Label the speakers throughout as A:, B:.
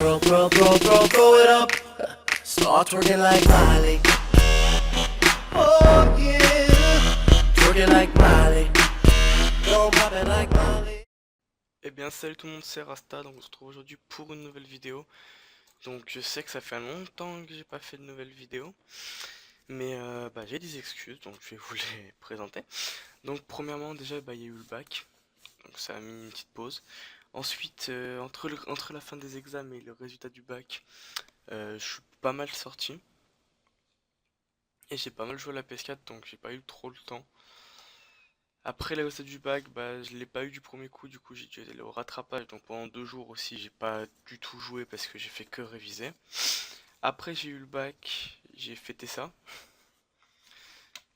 A: Throw it up. Start twerking like Miley. Oh yeah. Twerking like Miley. Don't pop it like Miley.
B: Eh bien salut tout le monde, c'est Rasta, donc on se retrouve aujourd'hui pour une nouvelle vidéo. Donc je sais que ça fait longtemps que j'ai pas fait de nouvelles vidéos, mais j'ai des excuses, donc je vais vous les présenter. Donc premièrement déjà il y a eu le bac, donc ça a mis une petite pause. Ensuite entre la fin des examens et le résultat du bac, je suis pas mal sorti. Et j'ai pas mal joué à la PS4, donc j'ai pas eu trop le temps. Après la hausse du bac, je l'ai pas eu du premier coup, du coup j'ai dû aller au rattrapage, donc pendant 2 jours aussi j'ai pas du tout joué parce que j'ai fait que réviser. Après j'ai eu le bac, j'ai fêté ça.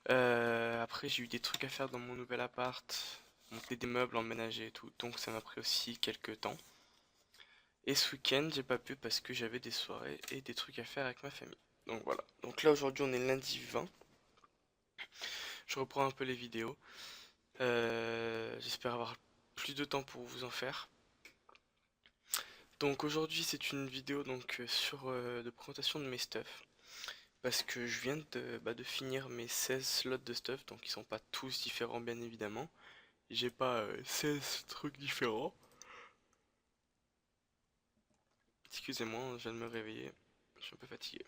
B: Après j'ai eu des trucs à faire dans mon nouvel appart, monter des meubles, emménager et tout, donc ça m'a pris aussi quelques temps. Et ce week-end j'ai pas pu parce que j'avais des soirées et des trucs à faire avec ma famille. Donc voilà, donc là aujourd'hui on est lundi 20, je reprends un peu les vidéos. J'espère avoir plus de temps pour vous en faire. Donc aujourd'hui c'est une vidéo de présentation de mes stuff. Parce que je viens de finir mes 16 slots de stuff, donc ils sont pas tous différents bien évidemment. J'ai pas 16 trucs différents. Excusez-moi, je viens de me réveiller. Je suis un peu fatigué.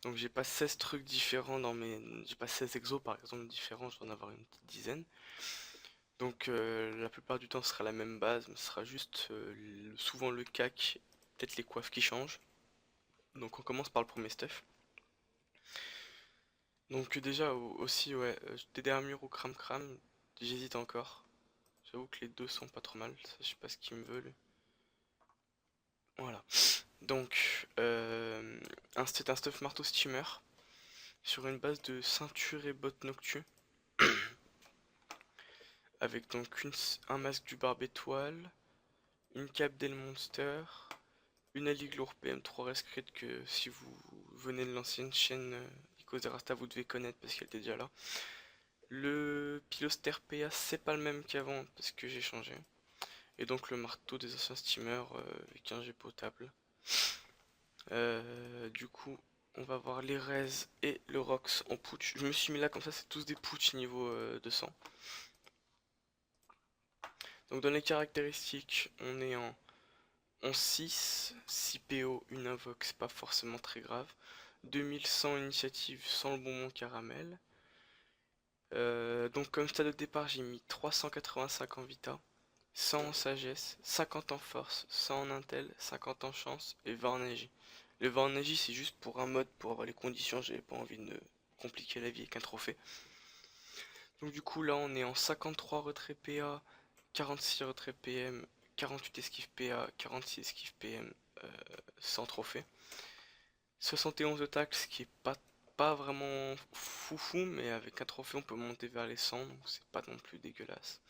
B: Donc j'ai pas 16 trucs différents dans mes. J'ai pas 16 exos par exemple différents, je dois en avoir une petite dizaine. Donc la plupart du temps ce sera la même base, mais ce sera juste souvent le cac, peut-être les coiffes qui changent. Donc on commence par le premier stuff. Donc déjà aussi ouais, des armures au cram cram, j'hésite encore. J'avoue que les deux sont pas trop mal, ça, je sais pas ce qu'ils me veulent. Voilà. Donc c'est un stuff marteau steamer sur une base de ceinture et bottes noctu. Avec donc un masque du barbe étoile, une cape d'El Monster, une Aliglour PM3 Rescrit que si vous venez de l'ancienne chaîne Icos de Rasta vous devez connaître parce qu'elle était déjà là. Le Piloster PA c'est pas le même qu'avant parce que j'ai changé. Et donc le marteau des anciens steamers avec un jet potable. Du coup on va voir les Rez et le Rox en putsch. Je me suis mis là comme ça, c'est tous des putsch niveau 200. Donc dans les caractéristiques on est en 6 PO, une invoque, c'est pas forcément très grave. 2100 initiative sans le bonbon caramel. Donc comme stade de départ j'ai mis 385 en vita, 100 en sagesse, 50 en force, 100 en intel, 50 en chance et 20 en magie. Le 20 en magie c'est juste pour un mode, pour avoir les conditions, j'avais pas envie de me compliquer la vie avec un trophée. Donc du coup là on est en 53 retrait PA, 46 retrait PM, 48 esquive PA, 46 esquive PM sans trophée. 71 de tacle, ce qui est pas vraiment foufou, mais avec un trophée on peut monter vers les 100, donc c'est pas non plus dégueulasse.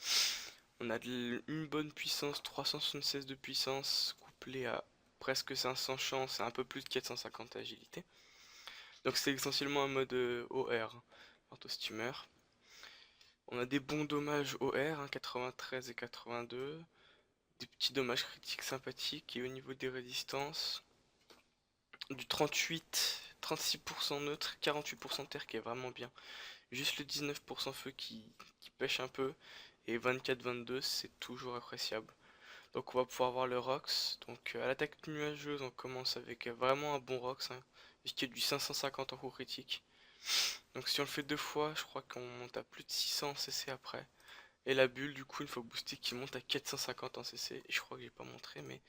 B: On a une bonne puissance, 376 de puissance, couplé à presque 500 chance et un peu plus de 450 agilité. Donc c'est essentiellement un mode OR, Marteau Steamer. On a des bons dommages OR, hein, 93 et 82, des petits dommages critiques sympathiques, et au niveau des résistances, du 38, 36% neutre, 48% terre qui est vraiment bien. Juste le 19% feu qui pêche un peu, et 24-22 c'est toujours appréciable. Donc on va pouvoir voir le Rox. Donc à l'attaque nuageuse on commence avec vraiment un bon Rox, hein, puisqu'il y a du 550 en coup critique. Donc si on le fait deux fois, je crois qu'on monte à plus de 600 en CC après. Et la bulle du coup une fois boostée qui monte à 450 en CC. Et je crois que j'ai pas montré mais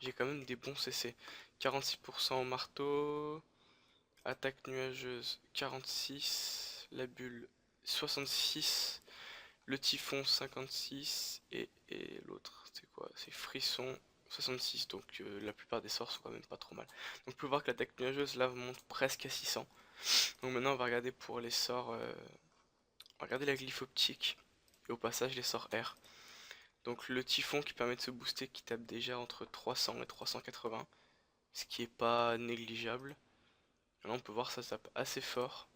B: j'ai quand même des bons CC. 46% au marteau, attaque nuageuse 46, la bulle 66, le typhon 56 et l'autre c'est quoi? C'est frisson 66, donc la plupart des sorts sont quand même pas trop mal. Donc on peut voir que l'attaque nuageuse là monte presque à 600. Donc maintenant on va regarder pour les sorts, on va regarder la glyphe optique et au passage les sorts R. Donc le typhon qui permet de se booster qui tape déjà entre 300 et 380, ce qui est pas négligeable. Là on peut voir ça tape assez fort.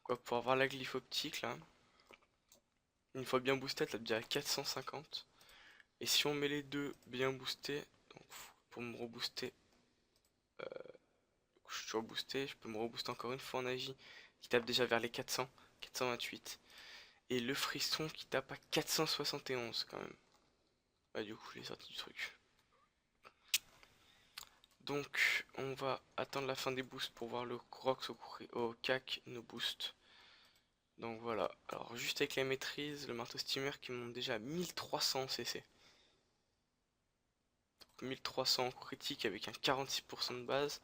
B: Quoi, pour avoir la glyphe optique là, une fois bien boosté elle tape déjà à 450. Et si on met les deux bien boostés, donc pour me rebooster. Je suis toujours boosté, je peux me rebooster encore une fois en agi qui tape déjà vers les 400, 428. Et le frisson qui tape à 471 quand même. Bah du coup il est sorti du truc. Donc on va attendre la fin des boosts pour voir le Crocs au CAC nos boosts. Donc voilà, alors juste avec la maîtrise, le marteau steamer qui monte déjà à 1300 CC. 1300 critique avec un 46% de base,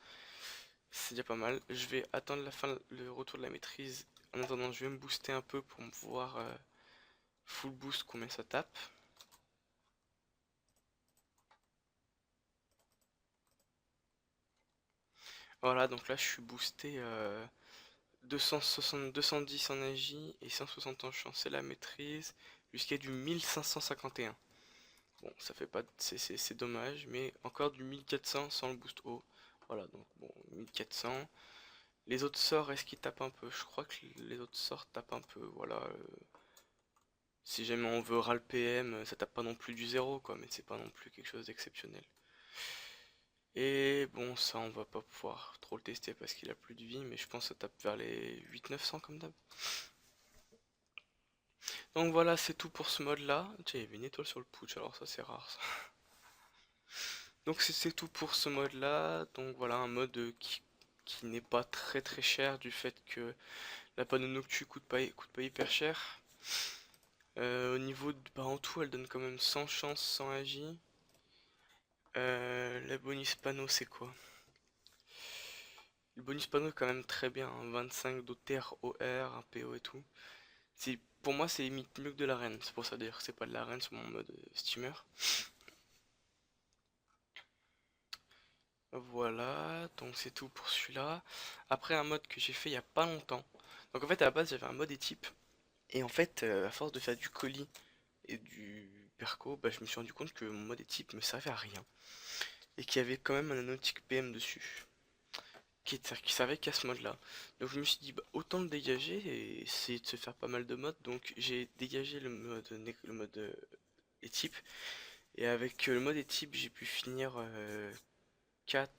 B: c'est déjà pas mal. Je vais attendre la fin, le retour de la maîtrise. En attendant, je vais me booster un peu pour me voir full boost combien ça tape. Voilà, donc là je suis boosté 210 en agi et 160 en chance, c'est la maîtrise, jusqu'à du 1551. Bon, ça fait pas, c'est dommage, mais encore du 1400 sans le boost haut. Voilà, donc bon, 1400. Les autres sorts, est-ce qu'ils tapent un peu? Je crois que les autres sorts tapent un peu, voilà. Si jamais on veut ras le PM, ça tape pas non plus du zéro, quoi, mais c'est pas non plus quelque chose d'exceptionnel. Et bon, ça on va pas pouvoir trop le tester parce qu'il a plus de vie, mais je pense que ça tape vers les 800-900 comme d'hab. Donc voilà, c'est tout pour ce mode là. Tiens, il y avait une étoile sur le putsch, alors ça c'est rare ça. Donc c'est tout pour ce mode là. Donc voilà, un mode qui n'est pas très cher du fait que la panneau noctu coûte pas hyper cher. Au niveau de, bah en tout elle donne quand même 100 chances, 100 agi. La bonus panneau c'est quoi? Le bonus panneau est quand même très bien, hein, 25 d'OTR, OR, un PO et tout. Pour moi c'est limite mieux que de l'arène, c'est pour ça d'ailleurs que c'est pas de l'arène sur mon mode steamer. Voilà, donc c'est tout pour celui-là. Après un mode que j'ai fait il y a pas longtemps. Donc en fait à la base j'avais un mode étype. Et en fait à force de faire du colis et du perco, bah, je me suis rendu compte que mon mode étype me servait à rien. Et qu'il y avait quand même un anautique PM dessus. Qui servait qu'à ce mode là. Donc je me suis dit bah, autant le dégager et essayer de se faire pas mal de modes. Donc j'ai dégagé le mode étype. Et avec le mode étype j'ai pu finir 4,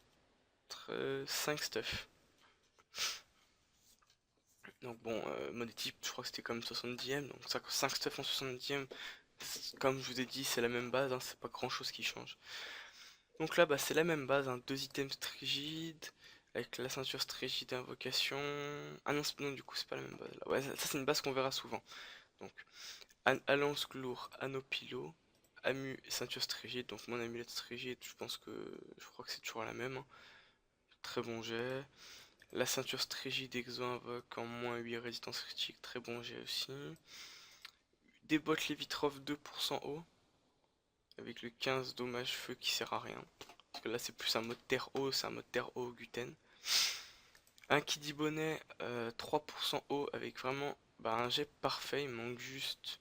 B: 5 stuff. Donc bon, mode étype, je crois que c'était comme 70ème, donc 5 stuff en 70ème, comme je vous ai dit, c'est la même base, hein, c'est pas grand chose qui change. Donc là, bah, c'est la même base, hein, 2 items strigides, avec la ceinture strigide et invocation. Ah non, non, du coup, c'est pas la même base là. Ouais, ça c'est une base qu'on verra souvent. Donc, Alliance Glour, Anopilo, Amu et ceinture strigide, donc mon amulette strigide, je crois que c'est toujours la même, hein. Très bon jet. La ceinture strigide exo invoque en moins 8 résistance critique, très bon jet aussi. Des bottes Levitrov 2% haut, avec le 15 dommage feu qui sert à rien. Parce que là c'est plus un mode terre haut, c'est un mode terre haut Guten. Un Kiddy Bonnet 3% haut avec vraiment bah, un jet parfait, il manque juste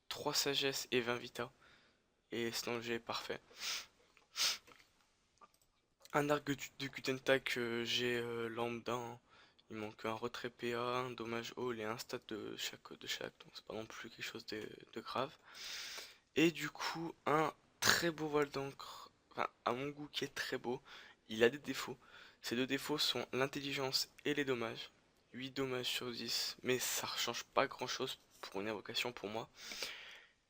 B: 3 sagesse et 20 vita. Et sinon le jet est parfait. Un arc de Gutentag j'ai lambda, hein. Il manque un retrait PA, un dommage haut et un stat de chaque, donc c'est pas non plus quelque chose de grave. Et du coup, un très beau voile d'encre, enfin à mon goût qui est très beau. Il a des défauts. Ces deux défauts sont l'intelligence et les dommages. 8 dommages sur 10, mais ça ne change pas grand chose pour une invocation pour moi.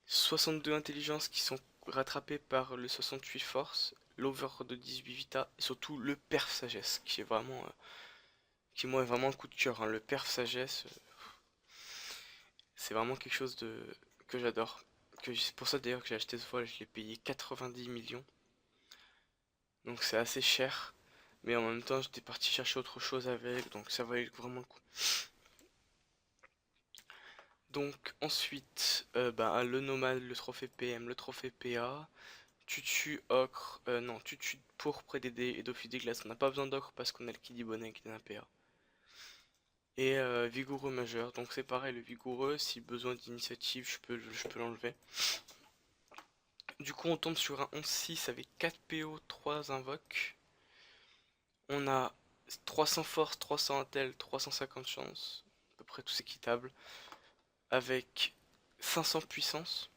B: 62 intelligence qui sont rattrapées par le 68 force, l'over de 18 vita et surtout le perf sagesse qui est vraiment qui moi est vraiment un coup de cœur, hein. Le perf sagesse c'est vraiment quelque chose que j'adore, c'est pour ça d'ailleurs que j'ai acheté ce voile, je l'ai payé 90 millions, donc c'est assez cher, mais en même temps j'étais parti chercher autre chose avec, donc ça valait vraiment le coup. Donc ensuite bah, le nomade, le trophée PM, le trophée PA, Tutu, ocre, non, Tutu pourpre et d'office des glaces. On n'a pas besoin d'ocre parce qu'on a le Kiddy Bonnet qui est un PA. Et vigoureux majeur, donc c'est pareil, le vigoureux, si besoin d'initiative, je peux l'enlever. Du coup, on tombe sur un 11-6 avec 4 PO, 3 invoques. On a 300 force, 300 intel, 350 chance, à peu près tous équitables, avec 500 puissance.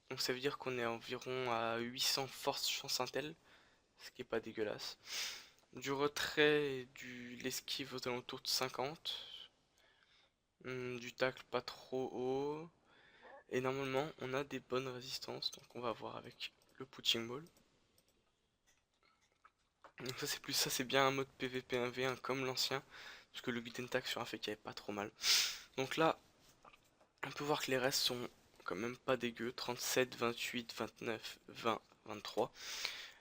B: Donc ça veut dire qu'on est environ à 800 force, chance intel. ce qui est pas dégueulasse. Du retrait et l'esquive aux alentours de 50. Du tacle pas trop haut. Et normalement, on a des bonnes résistances. Donc on va voir avec le punching ball. Donc ça c'est bien un mode PVP 1v1 comme l'ancien. Parce que le beat and tack sur un fait qu'il n'y avait pas trop mal. Donc là, on peut voir que les restes sont quand même pas dégueux. 37, 28, 29, 20, 23.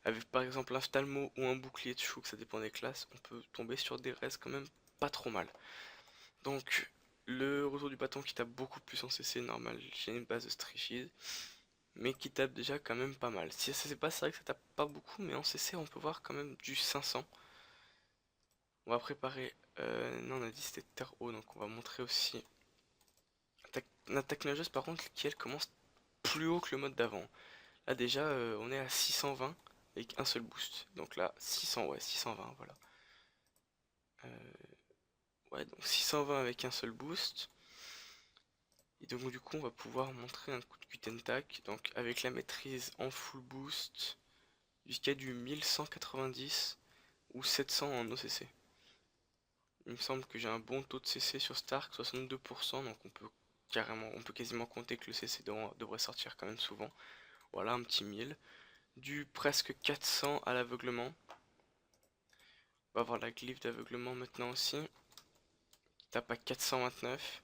B: Avec par exemple un Stalmo ou un bouclier de Chouk, ça dépend des classes, on peut tomber sur des restes quand même pas trop mal. Donc le retour du bâton qui tape beaucoup plus en CC normal, j'ai une base de Strichid, mais qui tape déjà quand même pas mal. Si c'est pas, c'est vrai que ça tape pas beaucoup, mais en CC on peut voir quand même du 500. On va préparer, non on a dit c'était terre haut, donc on va montrer aussi l'attaque nageuse par contre qui elle commence plus haut que le mode d'avant. Là déjà on est à 620 avec un seul boost. Donc là 600, ouais 620 voilà. Ouais donc 620 avec un seul boost. Et donc du coup on va pouvoir montrer un coup de quick and tack. Donc avec la maîtrise en full boost jusqu'à du 1190 ou 700 en OCC. Il me semble que j'ai un bon taux de CC sur Stark, 62%, donc on peut quasiment compter que le CC devrait sortir quand même souvent. Voilà un petit 1000. Du presque 400 à l'aveuglement. On va avoir la glyphe d'aveuglement maintenant aussi. Qui tape à 429.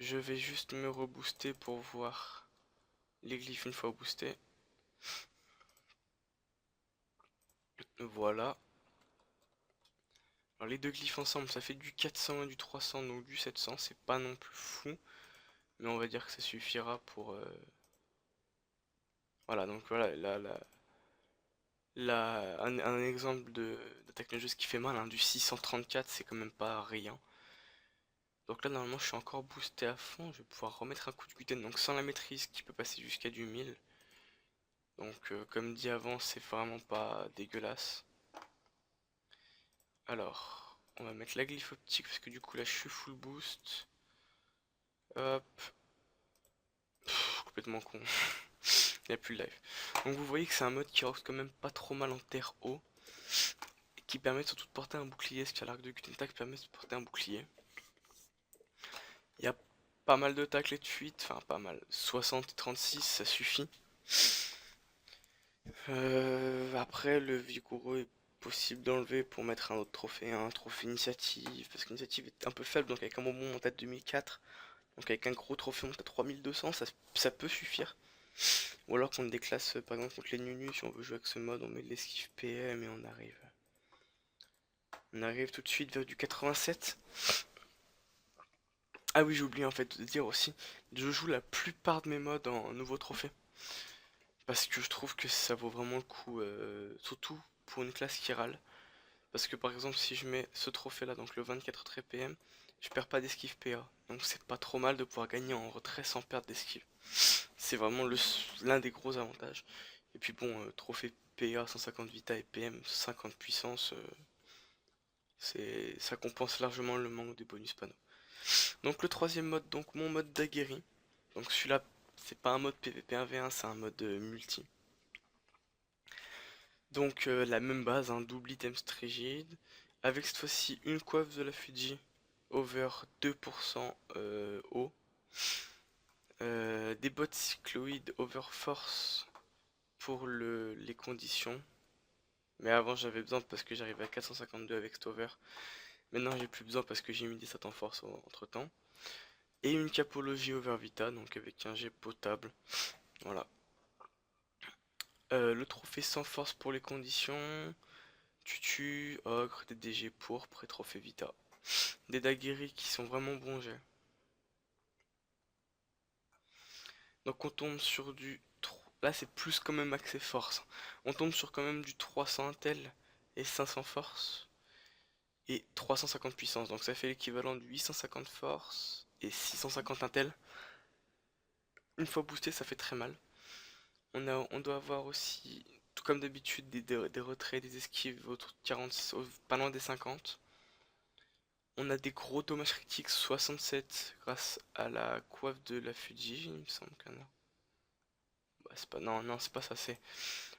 B: Je vais juste me rebooster pour voir les glyphes une fois boostés. Voilà. Alors les deux glyphes ensemble, ça fait du 400 et du 300, donc du 700. C'est pas non plus fou. Mais on va dire que ça suffira pour... Voilà, donc voilà, un exemple d'attaque nageuse qui fait mal, hein, du 634, c'est quand même pas rien. Donc là, normalement, je suis encore boosté à fond. Je vais pouvoir remettre un coup de gluten, donc sans la maîtrise, qui peut passer jusqu'à du 1000. Donc, comme dit avant, c'est vraiment pas dégueulasse. Alors, on va mettre la glyphe optique, parce que du coup, là, je suis full boost. Hop. Complètement con. Il n'y a plus de live. Donc, vous voyez que c'est un mode qui rock quand même pas trop mal en terre haut. Et qui permet surtout de porter un bouclier, parce que l'arc de gluten tac permet de porter un bouclier. Il y a pas mal de tacles et de fuites, enfin pas mal, 60 et 36 ça suffit. Après le vigoureux est possible d'enlever pour mettre un autre trophée, un trophée initiative, parce qu'initiative est un peu faible, donc avec un bonbon on monte à 2004, donc avec un gros trophée on monte à 3200, ça peut suffire. Ou alors contre des classes, par exemple contre les nunus, si on veut jouer avec ce mode, on met de l'esquive PM et on arrive tout de suite vers du 87. Ah oui, j'ai oublié en fait de dire aussi, je joue la plupart de mes modes en nouveau trophée. Parce que je trouve que ça vaut vraiment le coup, surtout pour une classe qui râle. Parce que par exemple, si je mets ce trophée là, donc le 24 retrait PM, je perds pas d'esquive PA. Donc c'est pas trop mal de pouvoir gagner en retrait sans perdre d'esquive. C'est vraiment l'un des gros avantages. Et puis bon, trophée PA 150 vita et PM 50 puissance, ça compense largement le manque des bonus panneaux. Donc le troisième mode, donc mon mode d'aguerri. Donc celui-là, c'est pas un mode PVP 1v1, c'est un mode multi. Donc la même base, un double item rigide, avec cette fois-ci une coiffe de la Fuji, over 2% haut, des bottes cycloïdes over force pour les conditions. Mais avant j'avais besoin parce que j'arrivais à 452 avec cet over. Maintenant j'ai plus besoin parce que j'ai mis des stats en force entre temps. Et une capologie over vita, donc avec un jet potable. Voilà. Le trophée sans force pour les conditions. Tutu, ogre, des DG pourpre et trophée vita. Des daguerris qui sont vraiment bons jets. Donc on tombe sur du... Là c'est plus quand même axé force. On tombe sur quand même du 300 intel et 500 force. Et 350 puissance. Donc ça fait l'équivalent de 850 force et 650 intel. Une fois boosté ça fait très mal. On doit avoir aussi, tout comme d'habitude, des retraits, des esquives autour de 40, pas loin des 50. On a des gros dommages critiques 67 grâce à la coiffe de la Fuji, il me semble qu'il y en a. Ouais, c'est pas... Non, non, c'est pas ça, c'est...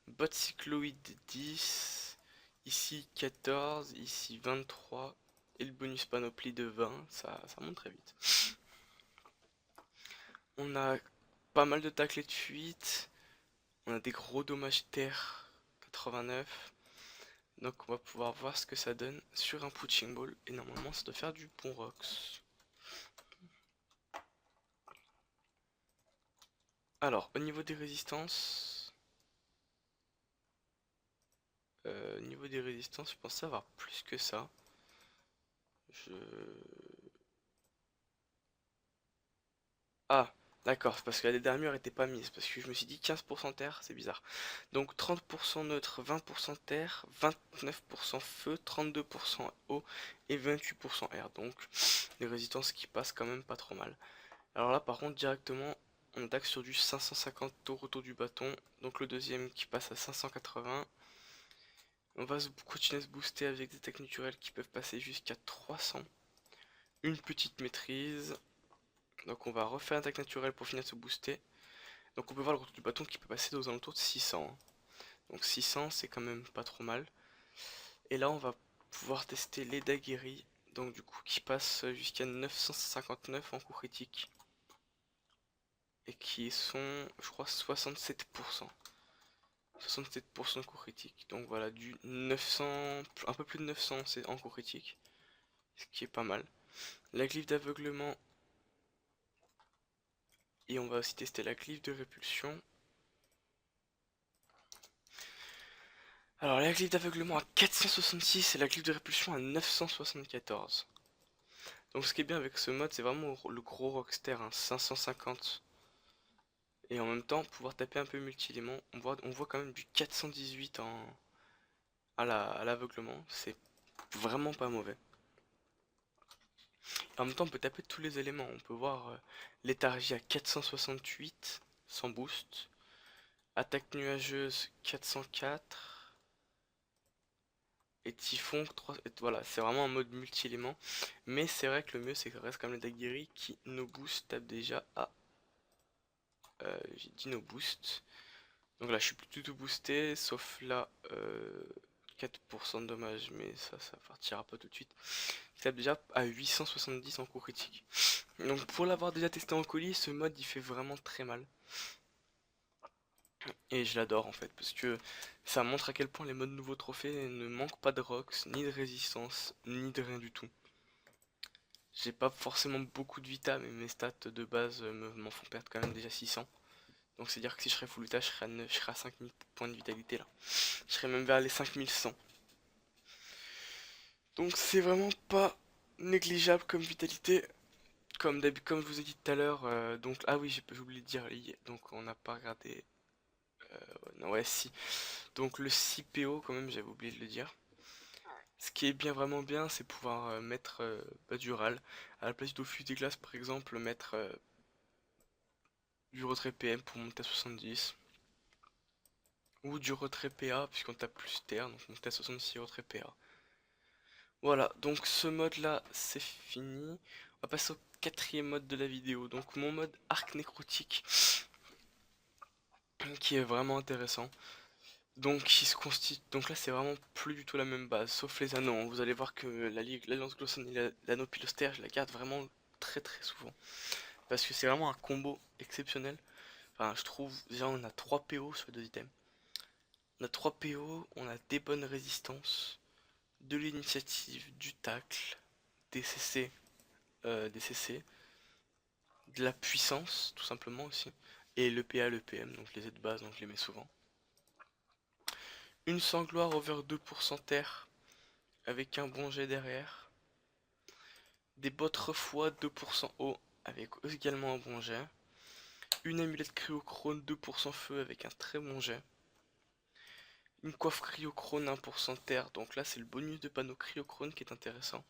B: Bot cycloïde 10, ici 14, ici 23, et le bonus panoplie de 20, ça monte très vite. On a pas mal de taclés de fuite, on a des gros dommages terre 89, donc on va pouvoir voir ce que ça donne sur un punching ball, et normalement ça doit faire du bon rocks. Alors, au niveau des résistances, je pensais avoir plus que ça. Je... Ah, d'accord, c'est parce que la d'armure était pas mise, parce que je me suis dit 15% terre, c'est bizarre. Donc 30% neutre, 20% terre, 29% feu, 32% eau et 28% air. Donc des résistances qui passent quand même pas trop mal. Alors là par contre directement on attaque sur du 550 au retour du bâton. Donc le deuxième qui passe à 580. On va continuer à se booster avec des attaques naturelles qui peuvent passer jusqu'à 300. Une petite maîtrise. Donc on va refaire l'attaque naturelle pour finir de se booster. Donc on peut voir le retour du bâton qui peut passer aux alentours de 600. Hein. Donc 600 c'est quand même pas trop mal. Et là on va pouvoir tester les daguerris. Donc du coup qui passe jusqu'à 959 en coup critique. Et qui sont je crois 67%. 67% de coup critique. Donc voilà du 900, un peu plus de 900 c'est en coup critique. Ce qui est pas mal. La glyphe d'aveuglement. Et on va aussi tester la glyphe de répulsion. Alors la glyphe d'aveuglement à 466 et la glyphe de répulsion à 974. Donc ce qui est bien avec ce mode, c'est vraiment le gros rockster, hein, 550. Et en même temps, pouvoir taper un peu multi-éléments, on voit quand même du 418 à l'aveuglement, c'est vraiment pas mauvais. Et en même temps, on peut taper tous les éléments, on peut voir léthargie à 468, sans boost, attaque nuageuse 404, et Typhon 3, voilà, c'est vraiment un mode multi-éléments. Mais c'est vrai que le mieux c'est que ça reste comme les Daguerri qui nos boost tape déjà à j'ai dit nos boost. Donc là je suis plus du tout boosté, sauf là 4% de dommage, mais ça partira pas tout de suite. Il tape déjà à 870 en coup critique. Donc pour l'avoir déjà testé en colis, ce mode il fait vraiment très mal. Et je l'adore en fait, parce que ça montre à quel point les modes nouveaux trophées ne manquent pas de rocks, ni de résistance, ni de rien du tout. J'ai pas forcément beaucoup de vita, mais mes stats de base m'en font perdre quand même déjà 600. Donc c'est à dire que si je serais full vita, je serais à 5000 points de vitalité là. Je serais même vers les 5100. Donc c'est vraiment pas négligeable comme vitalité. Comme je vous ai dit tout à l'heure, donc ah oui j'ai oublié de dire, donc on n'a pas regardé, non ouais si, donc le 6PO quand même j'avais oublié de le dire. Ce qui est bien vraiment bien c'est pouvoir mettre du RAL, à la place du fusil des glaces par exemple mettre du retrait PM pour monter à 70, ou du retrait PA puisqu'on tape plus terre, donc monter à 66 retrait PA. Voilà, donc ce mode là c'est fini. On va passer au quatrième mode de la vidéo, donc mon mode arc nécrotique, qui est vraiment intéressant. Donc, il se constitue. Donc là, c'est vraiment plus du tout la même base, sauf les anneaux. Hein. Vous allez voir que l'alliance Glosson et l'anneau pilostère, je la garde vraiment très très souvent. Parce que c'est vraiment un combo exceptionnel. Enfin, je trouve, déjà, on a 3 PO sur les deux items. On a 3 PO, on a des bonnes résistances, de l'initiative, du tacle, des CC, de la puissance, tout simplement aussi. Et le PA, le PM, donc les aides de base, donc je les mets souvent. Une sangloire over 2% terre avec un bon jet derrière. Des bottes refroid 2% eau avec également un bon jet. Une amulette cryochrone 2% feu avec un très bon jet. Une coiffe cryochrone 1% terre, donc là c'est le bonus de panneau cryochrone qui est intéressant.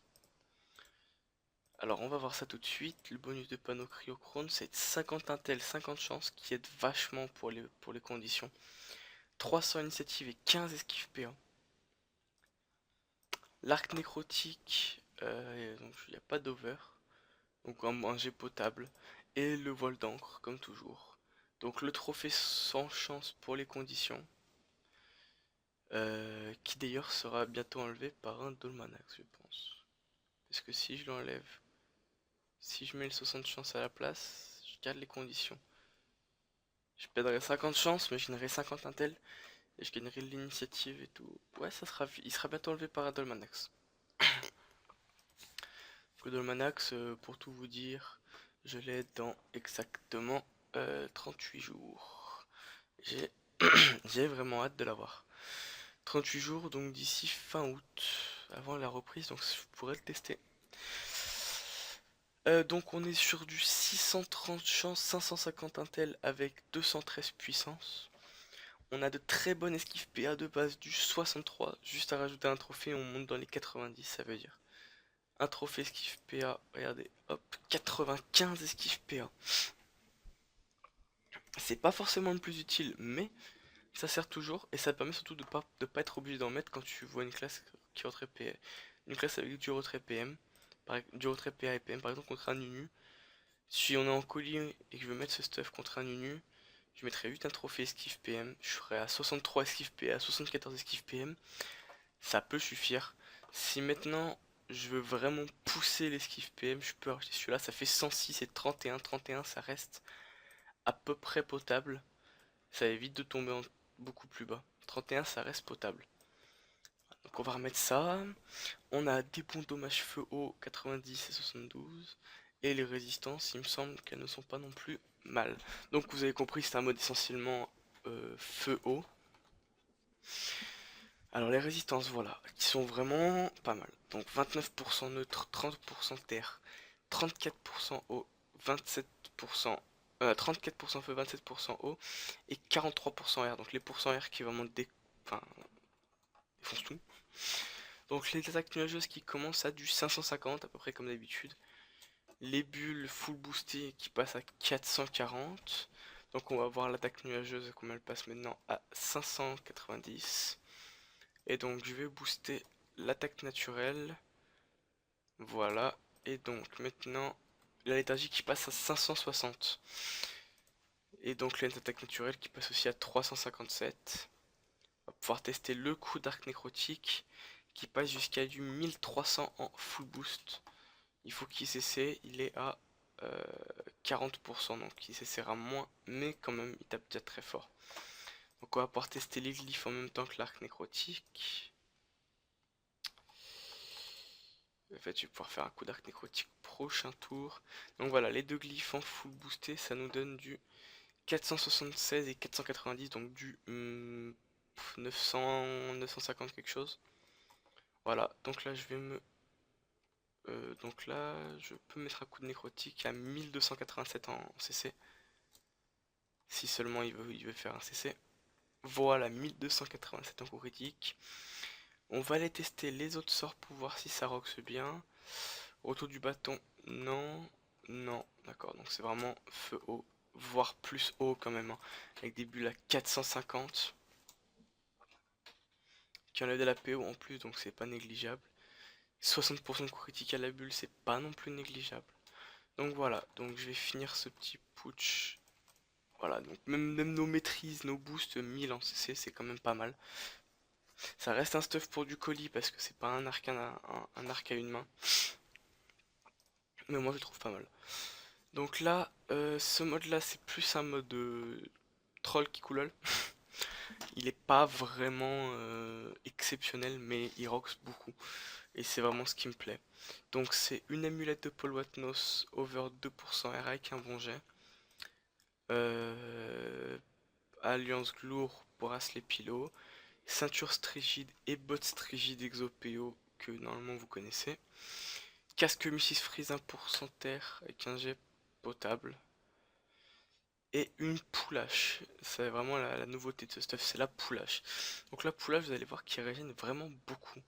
B: Alors on va voir ça tout de suite. Le bonus de panneau cryochrone c'est 50 intel, 50 chances qui aide vachement pour les conditions. 300 initiative et 15 esquive PA. L'arc nécrotique, donc il n'y a pas d'over, donc un jet potable, et le voile d'encre comme toujours. Donc le trophée sans chance pour les conditions, qui d'ailleurs sera bientôt enlevé par un Dolmanax, je pense. Parce que si je l'enlève, si je mets le 60 chance à la place, je garde les conditions. Je perdrai 50 chances, mais je gagnerai 50 intel, et je gagnerai l'initiative et tout. Ouais, il sera bientôt enlevé par un Dolmanax. Le Dolmanax, pour tout vous dire, je l'ai dans exactement 38 jours. J'ai j'ai vraiment hâte de l'avoir. 38 jours, donc d'ici fin août, avant la reprise, donc je pourrais le tester. Donc on est sur du 630 chance, 550 intel avec 213 puissance. On a de très bonnes esquives PA de base du 63, juste à rajouter un trophée, on monte dans les 90, ça veut dire. Un trophée esquive PA, regardez, hop, 95 esquives PA. C'est pas forcément le plus utile, mais ça sert toujours, et ça permet surtout de pas être obligé d'en mettre quand tu vois une classe qui retrait PA, une classe avec du retrait PM, du retrait PA et PM, par exemple contre un Nunu. Si on est en colis et que je veux mettre ce stuff contre un Nunu, je mettrais 8 un trophée esquive PM, je ferais à 63 esquive PA, 74 esquive PM, ça peut suffire. Si maintenant je veux vraiment pousser l'esquive PM, je peux acheter celui-là, ça fait 106 et 31, 31 ça reste à peu près potable, ça évite de tomber beaucoup plus bas. 31 ça reste potable. Donc on va remettre ça. On a des bons dommages feu haut 90 et 72. Et les résistances, il me semble qu'elles ne sont pas non plus mal. Donc vous avez compris, c'est un mode essentiellement feu haut. Alors les résistances, voilà, qui sont vraiment pas mal. Donc 29% neutre, 30% terre, 34% eau, 27%, 34% feu, 27% eau et 43% air. Donc les pourcents air qui vraiment enfin, défoncent tout. Donc les attaques nuageuses qui commencent à du 550 à peu près comme d'habitude. Les bulles full boostées qui passent à 440. Donc on va voir l'attaque nuageuse comme elle passe maintenant à 590. Et donc je vais booster l'attaque naturelle. Voilà. Et donc maintenant la léthargie qui passe à 560. Et donc l'attaque naturelle qui passe aussi à 357. On va pouvoir tester le coup d'arc nécrotique qui passe jusqu'à du 1300 en full boost. Il faut qu'il cesse, il est à 40%, donc il cessera moins, mais quand même il tape déjà très fort. Donc on va pouvoir tester les glyphes en même temps que l'arc nécrotique. En fait, je vais pouvoir faire un coup d'arc nécrotique prochain tour. Donc voilà, les deux glyphes en full boosté, ça nous donne du 476 et 490, donc du 900, 950 quelque chose. Voilà, donc là je vais me... donc là, je peux mettre un coup de nécrotique à 1287 en CC. Si seulement il veut faire un CC. Voilà, 1287 en coup critique. On va aller tester les autres sorts pour voir si ça roxe bien. Retour du bâton, non, non, d'accord, donc c'est vraiment feu haut, voire plus haut quand même, hein, avec des bulles à 450, qui enlève de la PO en plus, donc c'est pas négligeable. 60% de coup critique à la bulle, c'est pas non plus négligeable. Donc voilà, donc je vais finir ce petit putsch. Voilà, donc même nos maîtrises, nos boosts 1000 en CC, c'est quand même pas mal. Ça reste un stuff pour du colis parce que c'est pas un arc, un arc à une main. Mais moi je le trouve pas mal. Donc là, ce mode là c'est plus un mode troll qui coulole. Il est pas vraiment exceptionnel mais il rocks beaucoup. Et c'est vraiment ce qui me plaît. Donc c'est une amulette de Paul Watnos over 2% R avec un bon jet. Alliance Glour pour As les pilots. Ceinture strigide et bottes strigide exopéo que normalement vous connaissez. Casque Mrs Freeze 1% terre avec un jet potable. Et une poulache. C'est vraiment la nouveauté de ce stuff, c'est la poulache. Donc la poulache, vous allez voir qu'il régène vraiment beaucoup.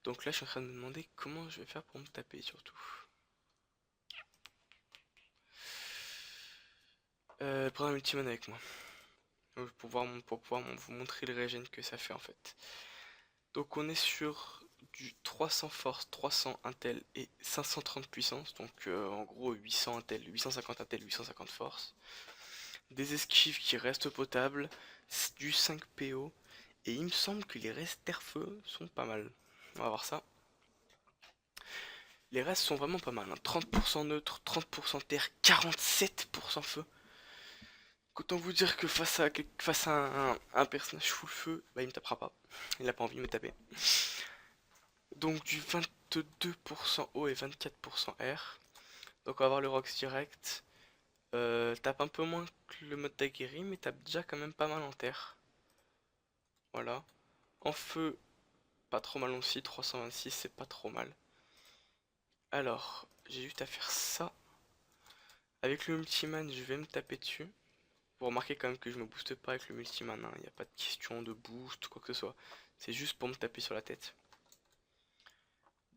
B: Donc là, je suis en train de me demander comment je vais faire pour me taper surtout. Prendre un multimon avec moi. Pour pouvoir vous montrer le régène que ça fait en fait. Donc on est sur du 300 force, 300 intel et 530 puissance. Donc en gros 800 intel, 850 intel, 850 force. des esquives qui restent potables, du 5 PO, et il me semble que les restes terre-feu sont pas mal. On va voir ça. Les restes sont vraiment pas mal, hein. 30% neutre, 30% terre, 47% feu. Autant vous dire que face à un personnage full feu, bah il me tapera pas. Il a pas envie de me taper. Donc du 22% eau et 24% air. Donc on va avoir le Rox direct. Tape un peu moins que le mode d'Aguerri, mais tape déjà quand même pas mal en terre. Voilà. En feu, pas trop mal aussi, 326 c'est pas trop mal. Alors, j'ai juste à faire ça. Avec le multiman, je vais me taper dessus. Vous remarquez quand même que je me booste pas avec le multiman, il n'y a pas de question de boost ou quoi que ce soit. C'est juste pour me taper sur la tête.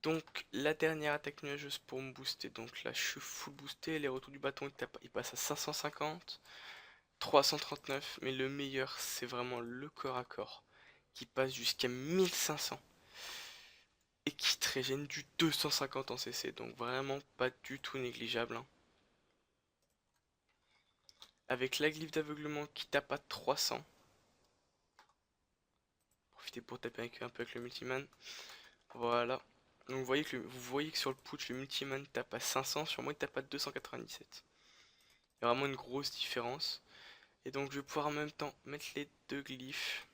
B: Donc la dernière attaque nuageuse pour me booster, donc là je suis full boosté, les retours du bâton ils passent à 550, 339, mais le meilleur c'est vraiment le corps à corps, qui passe jusqu'à 1500, et qui te régène du 250 en CC, donc vraiment pas du tout négligeable, hein. Avec la glyphe d'aveuglement qui tape à 300, profitez pour taper un peu avec le multiman, voilà. Donc vous voyez que sur le putsch, le multiman tape à 500, sur moi il tape à 297. Il y a vraiment une grosse différence. Et donc je vais pouvoir en même temps mettre les deux glyphes.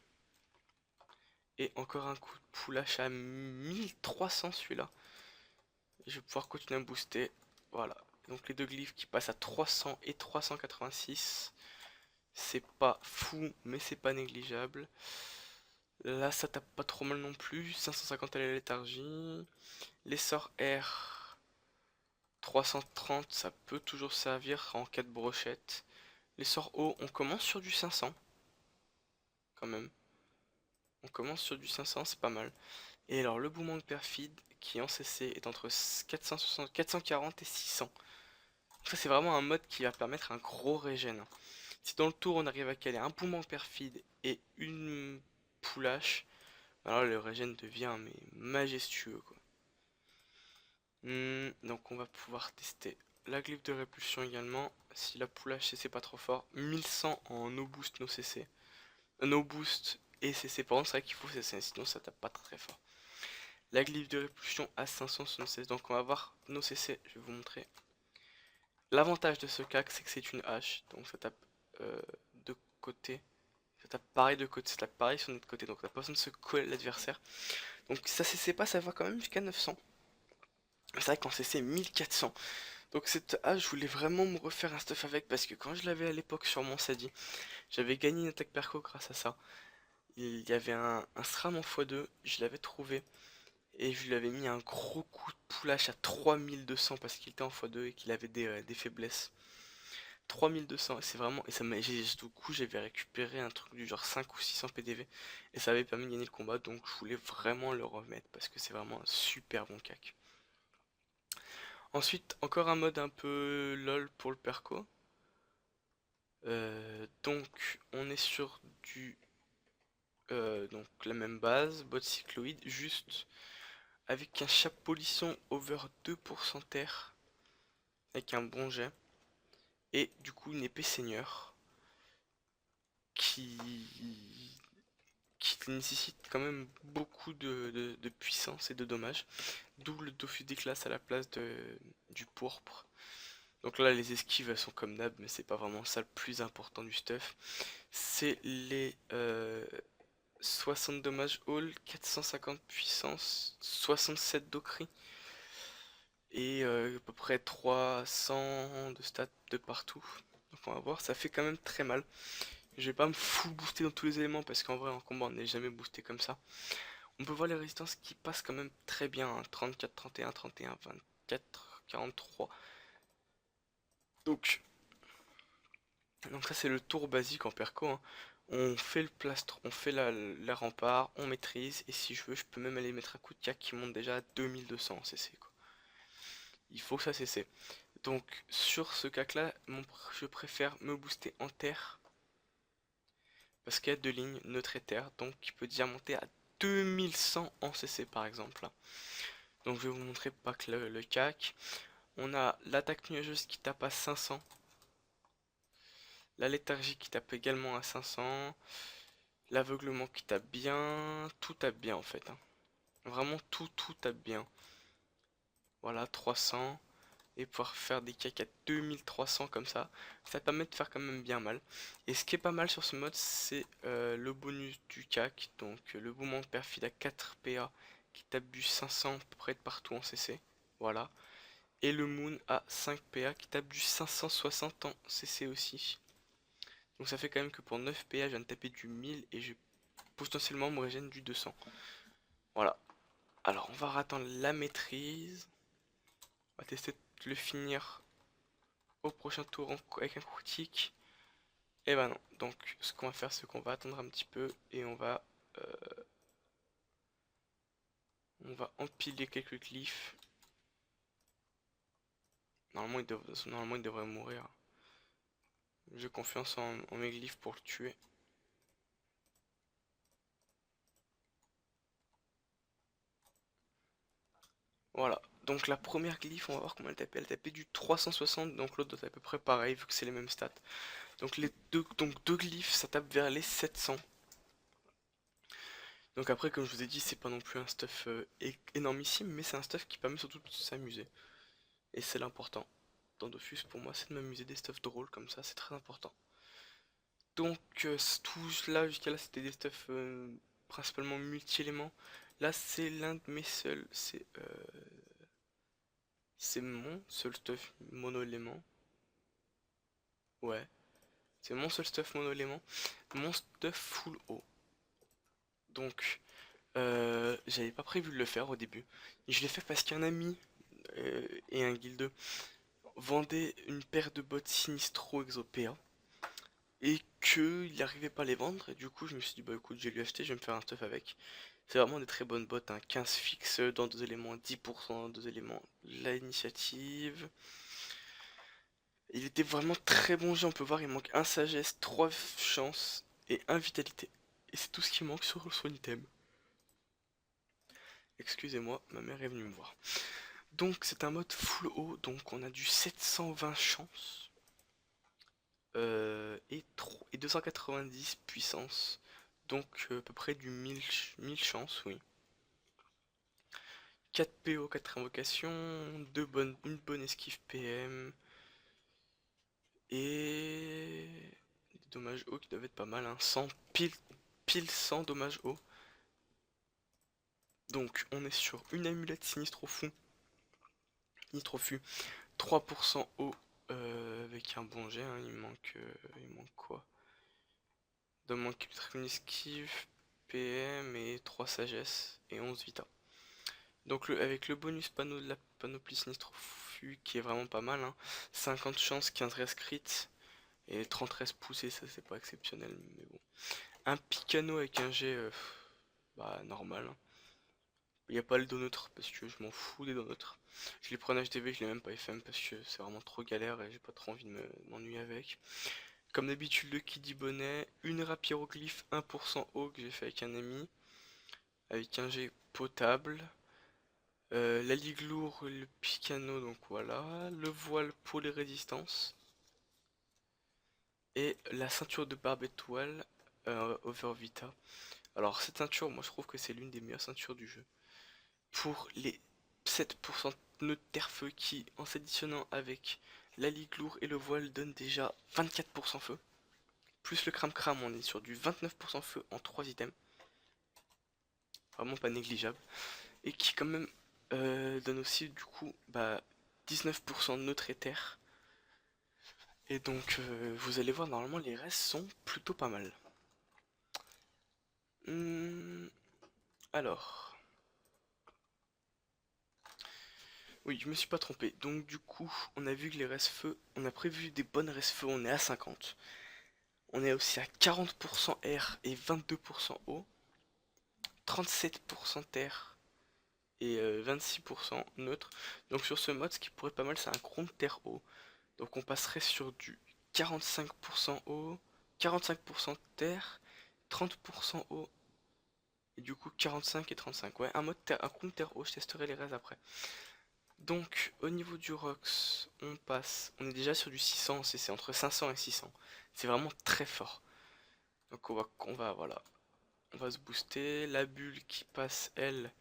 B: Et encore un coup de poulache à 1300 celui-là. Je vais pouvoir continuer à booster. Voilà. Donc les deux glyphes qui passent à 300 et 386. C'est pas fou, mais c'est pas négligeable. Là ça tape pas trop mal non plus. 550 à la léthargie. Les sorts R 330, ça peut toujours servir en cas de brochette. Les sorts O, on commence sur du 500. Quand même. On commence sur du 500, c'est pas mal. Et alors le boomerang perfide qui en CC est entre 460, 440 et 600. Donc ça c'est vraiment un mode qui va permettre un gros régène. Si dans le tour on arrive à caler un boomerang perfide et une poulache, alors le régène devient mais majestueux quoi. Donc on va pouvoir tester la glyphe de répulsion également. Si la poulache CC pas trop fort, 1100 en no boost no CC. No boost et CC par contre c'est vrai qu'il faut CC sinon ça tape pas très fort. La glyphe de répulsion à 576, donc on va voir nos CC, je vais vous montrer. L'avantage de ce cac c'est que c'est une hache, donc ça tape de côté. Ça tape pareil de côté, ça tape pareil sur notre côté, donc on n'a pas besoin de se coller à l'adversaire. Donc ça CC pas, ça va quand même jusqu'à 900. C'est vrai qu'en CC 1400. Donc cette hache, je voulais vraiment me refaire un stuff avec parce que quand je l'avais à l'époque sur mon Sadi, j'avais gagné une attaque perco grâce à ça. Il y avait un SRAM en x2, je l'avais trouvé et je lui avais mis un gros coup de poulache à 3200 parce qu'il était en x2 et qu'il avait des faiblesses. 3200, c'est vraiment, et ça m'a, du coup j'avais récupéré un truc du genre 5 ou 600 PDV et ça avait permis de gagner le combat, donc je voulais vraiment le remettre parce que c'est vraiment un super bon cac. Ensuite, encore un mode un peu lol pour le perco. Donc, on est sur donc la même base, bot cycloïde, juste avec un chapeau-lisson over 2% terre, avec un bon jet, et du coup une épée seigneur qui, qui nécessite quand même beaucoup de puissance et de dommages, d'où le Dofus d'éclat à la place du pourpre. Donc là les esquives elles sont comme d'hab mais c'est pas vraiment ça le plus important du stuff. C'est les 60 dommages all, 450 puissance, 67 d'ocri et à peu près 300 de stats de partout. Donc on va voir, ça fait quand même très mal. Je vais pas me full booster dans tous les éléments parce qu'en vrai en combat on n'est jamais boosté comme ça. On peut voir les résistances qui passent quand même très bien, hein. 34, 31, 31, 24, 43. Donc ça c'est le tour basique en perco, hein. On fait le plastron, on fait la rempart, on maîtrise, et si je veux je peux même aller mettre un coup de cac qui monte déjà à 2200 en CC quoi. Il faut que ça CC. Donc sur ce cac là, je préfère me booster en terre. Parce qu'il y a deux lignes, neutre et terre, donc il peut déjà monter à 2100 en CC par exemple. Donc je vais vous montrer pas que le cac. On a l'attaque nuageuse qui tape à 500. La léthargie qui tape également à 500. L'aveuglement qui tape bien. Tout tape bien en fait, hein. Vraiment tout tape bien. Voilà, 300. Et pouvoir faire des cacs à 2300 comme ça permet de faire quand même bien mal. Et ce qui est pas mal sur ce mode, c'est le bonus du cac, donc le mouvement de perfide à 4 PA qui tape du 500 à peu près de partout en CC, voilà. Et le moon à 5 PA qui tape du 560 en CC aussi. Donc ça fait quand même que pour 9 PA, je viens de taper du 1000 et je potentiellement me régène du 200. Voilà. Alors on va attendre la maîtrise. On va tester de le finir au prochain tour avec un critique. Et ben non, donc ce qu'on va faire c'est qu'on va attendre un petit peu et on va empiler quelques glyphes. Normalement il devrait mourir. J'ai confiance en mes glyphes pour le tuer. Voilà, donc la première glyphe, on va voir comment elle tapait. Elle tapait du 360, donc l'autre doit être à peu près pareil vu que c'est les mêmes stats. Donc deux glyphes, ça tape vers les 700. Donc après, comme je vous ai dit, c'est pas non plus un stuff énormissime, mais c'est un stuff qui permet surtout de s'amuser. Et c'est l'important. Dans Dofus, pour moi, c'est de m'amuser des stuffs drôles comme ça, c'est très important. Donc tout là, jusqu'à là, c'était des stuffs principalement multi-éléments. Là, c'est l'un de mes seuls, c'est mon seul stuff mono-élément. Ouais, c'est mon seul stuff mono-élément. Mon stuff full haut. Donc, j'avais pas prévu de le faire au début. Je l'ai fait parce qu'un ami et un guilde vendait une paire de bottes Sinistro Exopéa et qu'il n'arrivait pas à les vendre. Et du coup, je me suis dit, bah écoute, je vais lui acheter, je vais me faire un stuff avec. C'est vraiment des très bonnes bottes, hein. 15 fixes dans 2 éléments, 10% dans 2 éléments. La initiative. Il était vraiment très bon jeu, on peut voir, il manque un sagesse, 3 chance et 1 vitalité. Et c'est tout ce qui manque sur son item. Excusez-moi, ma mère est venue me voir. Donc c'est un mode full haut, donc on a du 720 chance et 290 puissance, donc à peu près du 1000 chance, oui. 4 PO, 4 invocations, une bonne esquive PM et des dommages hauts qui doivent être pas mal, hein. 100 pile 100 dommages hauts. Donc on est sur une amulette Sinistro Fût, 3% haut avec un bon jet, hein. Il manque quoi? Il doit manquer peut-être une esquive, PM et 3 sagesse et 11 vita. Donc avec le bonus panneau de la panoplie Sinistro-Fût qui est vraiment pas mal, hein. 50 chances, 15 res crit et 30 res poussées, ça c'est pas exceptionnel, mais bon. Un picano avec un jet bah normal, hein. Il n'y a pas le doneutre parce que je m'en fous des doneutres. Je les prends en HDV, je l'ai même pas FM parce que c'est vraiment trop galère et j'ai pas trop envie de m'ennuyer avec. Comme d'habitude, le Kiddy Bonnet, une rapyroglyphe 1% haut que j'ai fait avec un ami, avec un jet potable. La liglour, le picano, donc voilà. Le voile pour les résistances. Et la ceinture de barbe étoile over Vita. Alors cette ceinture, moi je trouve que c'est l'une des meilleures ceintures du jeu. Pour les 7% de terre-feu qui, en s'additionnant avec la liglour et le voile, donne déjà 24% feu. Plus le cram-cram, on est sur du 29% feu en 3 items. Vraiment pas négligeable. Et qui quand même donne aussi du coup 19% de neutre éther. Et donc vous allez voir, normalement les restes sont plutôt pas mal. Alors... Oui, je me suis pas trompé. Donc du coup, on a vu que les restes feu, on a prévu des bonnes restes feu, on est à 50. On est aussi à 40% air et 22% eau. 37% terre et 26% neutre. Donc sur ce mode, ce qui pourrait être pas mal, c'est un chrome terre eau. Donc on passerait sur du 45% eau, 45% terre, 30% eau. Et du coup 45 et 35. Ouais, un mode terre, un chrome terre eau, je testerai les restes après. Donc au niveau du Rox, on est déjà sur du 600 en CC, entre 500 et 600. C'est vraiment très fort. Donc voilà, on va se booster. La bulle qui passe elle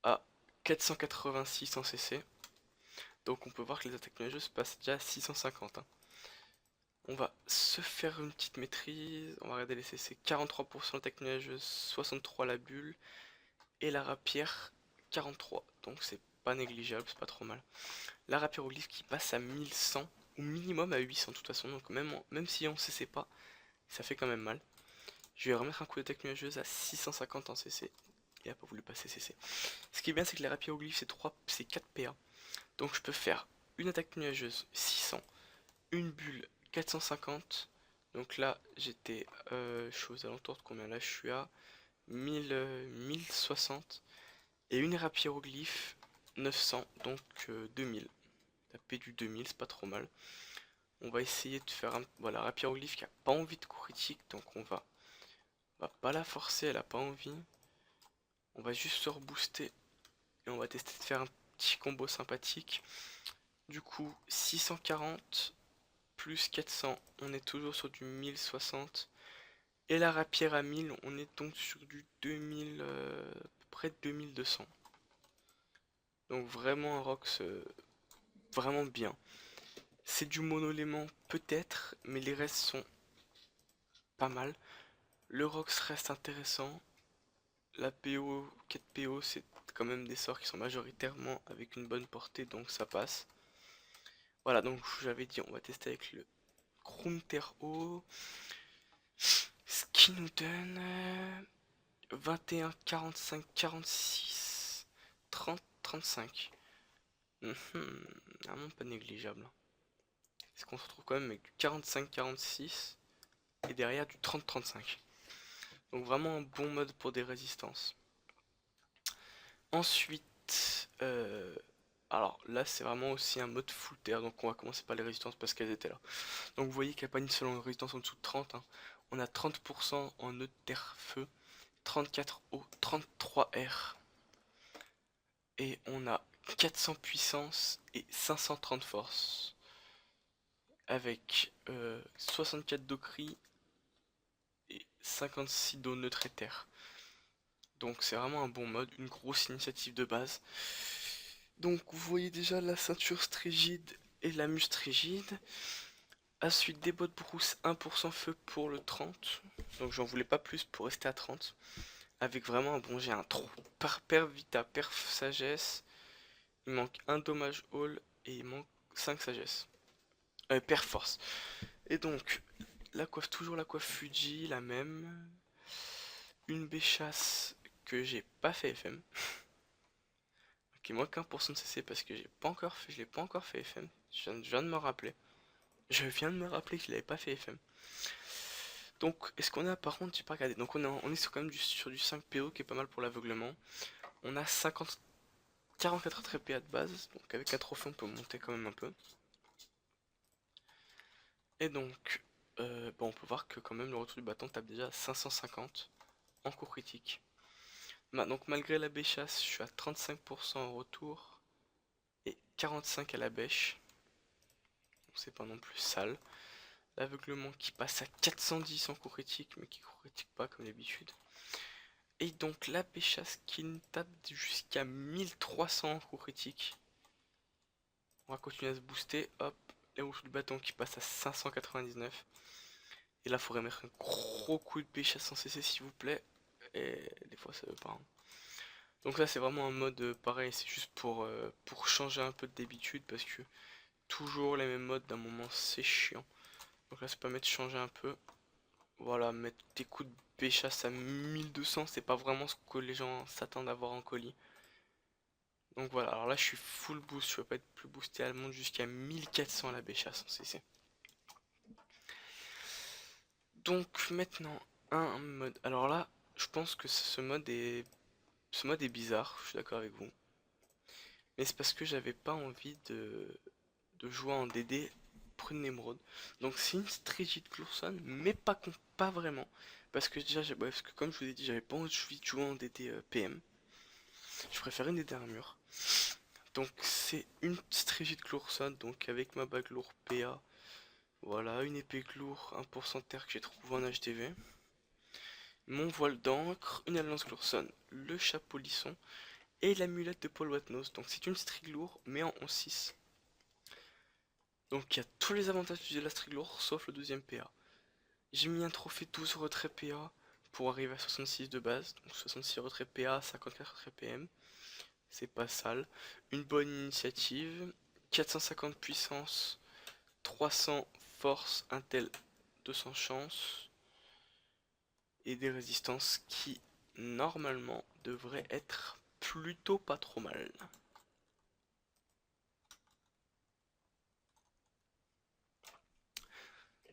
B: à 486 en CC. Donc on peut voir que les attaques nuageuses passent déjà à 650. Hein. On va se faire une petite maîtrise. On va regarder les CC. 43% l'attaque nuageuse, 63 la bulle. Et la rapière 43. Donc c'est pas négligeable, c'est pas trop mal. La rapière au glyphe qui passe à 1100 ou minimum à 800 de toute façon. Donc même si on CC pas, ça fait quand même mal. Je vais remettre un coup d'attaque nuageuse à 650 en CC. Il a pas voulu passer CC. Ce qui est bien, c'est que la rapière au glyphe c'est 4 PA. Donc je peux faire une attaque nuageuse 600, une bulle 450. Donc là j'étais je suis aux alentours de combien? Là je suis à 1060. Et une rapière au glyphe 900, donc 2000. Taper du 2000, c'est pas trop mal. On va essayer de faire un... Voilà, rapière au glyphe qui a pas envie de coup critique, donc on va pas la forcer, elle a pas envie. On va juste se rebooster et on va tester de faire un petit combo sympathique. Du coup, 640 plus 400, on est toujours sur du 1060. Et la rapière à 1000, on est donc sur du 2000, à peu près 2200. Donc vraiment un Rox vraiment bien. C'est du monolément peut-être, mais les restes sont pas mal. Le Rox reste intéressant. La PO, 4 PO, c'est quand même des sorts qui sont majoritairement avec une bonne portée, donc ça passe. Voilà, donc j'avais dit, on va tester avec le Grunter-O. Ce qui nous donne 21, 45, 46, 30, 35. Vraiment pas négligeable. Est-ce qu'on se retrouve quand même avec du 45, 46 et derrière du 30, 35. Donc vraiment un bon mode pour des résistances. Ensuite, alors là c'est vraiment aussi un mode full terre, donc on va commencer par les résistances parce qu'elles étaient là. Donc vous voyez qu'il n'y a pas une seule résistance en dessous de 30. Hein. On a 30% en nœud terre feu, 34 eau, 33 air. Et on a 400 puissance et 530 force. Avec 64 d'eau cri et 56 d'eau neutre et terre. Donc c'est vraiment un bon mode, une grosse initiative de base. Donc vous voyez déjà la ceinture strigide et la mue strigide. Ensuite des bottes brousse 1% feu pour le 30. Donc j'en voulais pas plus pour rester à 30. Avec vraiment un bon j'ai un trou. Par perf vita, perf sagesse. Il manque un dommage all et il manque 5 sagesse. Perf force. Et donc la coiffe, toujours la coiffe Fuji, la même. Une béchasse que j'ai pas fait FM. Qui manque 1% de CC parce que je l'ai pas encore fait FM. Je viens de me rappeler. Je viens de me rappeler que je l'avais pas fait FM. Donc, est-ce qu'on a, par contre, j'ai pas regardé. Donc, on est sur, quand même sur du 5 PO qui est pas mal pour l'aveuglement. On a 44 TPA de base. Donc, avec 4 trophées, on peut monter quand même un peu. Et donc, on peut voir que quand même le retour du bâton tape déjà 550 en coup critique. Donc, malgré la béchasse, je suis à 35% en retour et 45 à la bêche. Donc, c'est pas non plus sale. L'aveuglement qui passe à 410 en coup critique, mais qui coup critique pas comme d'habitude. Et donc la péchasse qui nous tape jusqu'à 1300 en coup critique. On va continuer à se booster. Hop, les rouges du bâton qui passe à 599. Et là, il faudrait mettre un gros coup de péchasse en CC s'il vous plaît. Et des fois, ça veut pas. Hein. Donc là, c'est vraiment un mode pareil. C'est juste pour changer un peu d'habitude parce que toujours les mêmes modes d'un moment, c'est chiant. Donc là, ça permet de changer un peu. Voilà, mettre des coups de péchasse à 1200, c'est pas vraiment ce que les gens s'attendent à voir en colis. Donc voilà, alors là je suis full boost, je peux pas être plus boosté, elle monte jusqu'à 1400 à la béchasse en CC. Donc maintenant, un mode. Alors là, je pense que ce mode est bizarre, je suis d'accord avec vous. Mais c'est parce que j'avais pas envie de jouer en DD pour une émeraude. Donc c'est une Strigid Clourson, mais pas vraiment. Parce que déjà, parce que comme je vous ai dit, j'avais pas envie de jouer en DD PM. Je préfère une DD armure. Donc c'est une stratégie de Glourson, donc avec ma bague lourd PA. Voilà, une épée lourd 1% terre que j'ai trouvé en HDV. Mon voile d'encre, une alliance Glourson, le chapeau lisson et l'amulette de Paul Watnos. Donc c'est une Striglour mais en 11-6. Donc il y a tous les avantages de la Striglour sauf le deuxième PA. J'ai mis un trophée 12 retrait PA pour arriver à 66 de base. Donc 66 retrait PA, 54 retrait PM. C'est pas sale. Une bonne initiative. 450 puissance, 300 force, intel, 200 chance. Et des résistances qui, normalement, devraient être plutôt pas trop mal.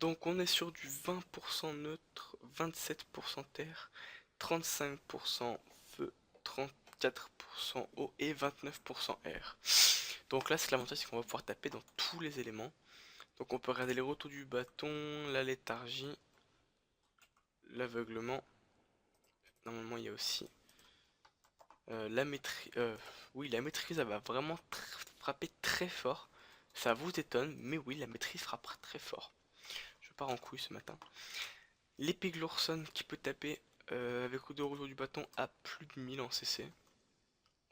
B: Donc on est sur du 20% neutre, 27% terre, 35% feu, 34% eau et 29% air. Donc là c'est l'avantage, c'est qu'on va pouvoir taper dans tous les éléments. Donc on peut regarder les retours du bâton, la léthargie, l'aveuglement. Normalement il y a aussi la maîtrise. Oui, la maîtrise, elle va vraiment frapper très fort. Ça vous étonne, mais oui, la maîtrise frappera très fort. Je pars en couille ce matin. L'épée Glourson qui peut taper avec deux retours du bâton à plus de 1000 en CC.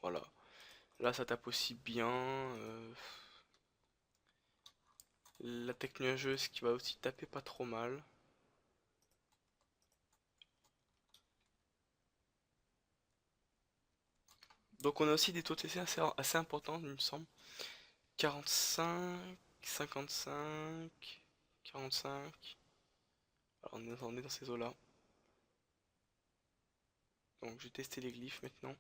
B: Voilà. Là ça tape aussi bien. L'attaque nuageuse qui va aussi taper pas trop mal. Donc on a aussi des taux de CC assez importants il me semble. 45, 55, 45. Alors on est dans ces eaux là. Donc je vais tester les glyphes maintenant.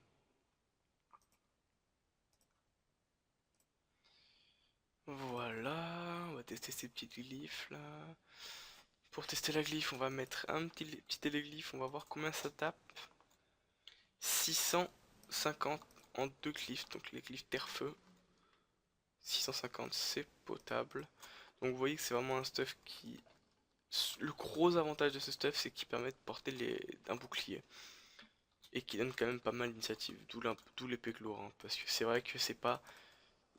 B: Voilà, on va tester ces petits glyphes là. Pour tester la glyphe, on va mettre un petit téléglyphe, on va voir combien ça tape. 650 en deux glyphes, donc les glyphes terre-feu. 650 c'est potable. Donc vous voyez que c'est vraiment un stuff qui... Le gros avantage de ce stuff c'est qu'il permet de porter un bouclier. Et qui donne quand même pas mal d'initiative, d'où l'épée lourd. Hein, parce que c'est vrai que c'est pas...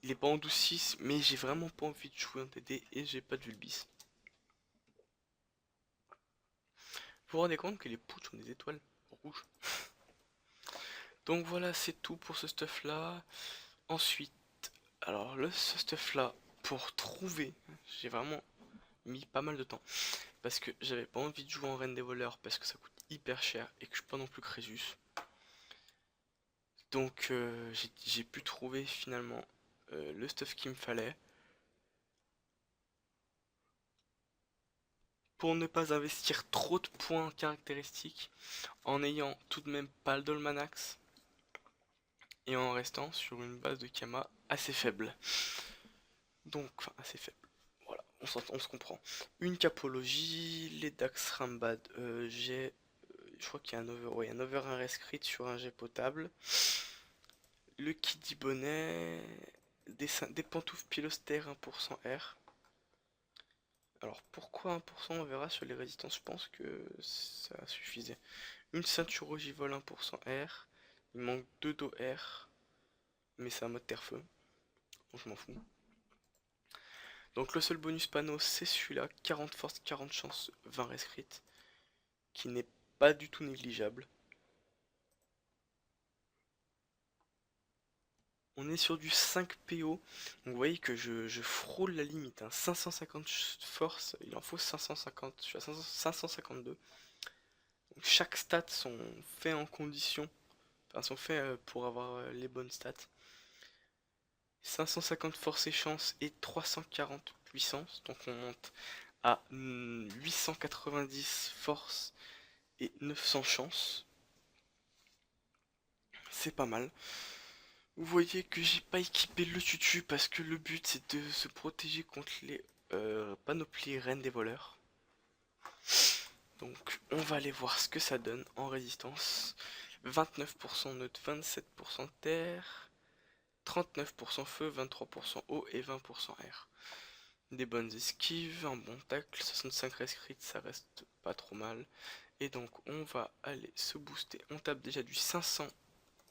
B: Il est pas en 12-6, mais j'ai vraiment pas envie de jouer un TD et j'ai pas de Vulbis. Vous vous rendez compte que les poutres ont des étoiles rouges. Donc voilà, c'est tout pour ce stuff là. Ensuite, alors ce stuff là, pour trouver, j'ai vraiment mis pas mal de temps. Parce que j'avais pas envie de jouer en reine des voleurs parce que ça coûte hyper cher et que je suis pas non plus Crésus. Donc j'ai pu trouver finalement le stuff qu'il me fallait. Pour ne pas investir trop de points caractéristiques en ayant tout de même pas le Dolmanax et en restant sur une base de Kama assez faible. Donc, enfin assez faible. Voilà, on se comprend. Une capologie, les Dax Rambad, je crois qu'il y a un over, ouais, un over un rescrit sur un jet potable. Le Kiddy Bonnet, des pantoufles pilostères 1% R. Alors pourquoi 1%? On verra sur les résistances, je pense que ça suffisait. Une ceinture ogivole 1% R. Il manque 2 dos R. Mais c'est un mode terre-feu. Donc je m'en fous. Donc le seul bonus panneau c'est celui-là. 40 force, 40 chance, 20 rescrit. Qui n'est pas du tout négligeable. On est sur du 5 PO. Donc vous voyez que je frôle la limite. Hein. 550 force, il en faut 550. Je suis à 552. Donc chaque stat sont faits en condition. Enfin, sont faits pour avoir les bonnes stats. 550 force et chance et 340 puissance. Donc on monte à 890 force et 900 chance. C'est pas mal. Vous voyez que j'ai pas équipé le tutu parce que le but c'est de se protéger contre les panoplies reines des voleurs. Donc on va aller voir ce que ça donne en résistance. 29% neutre, 27% terre, 39% feu, 23% eau et 20% air. Des bonnes esquives, un bon tacle, 65 rescrits, ça reste pas trop mal. Et donc on va aller se booster. On tape déjà du 500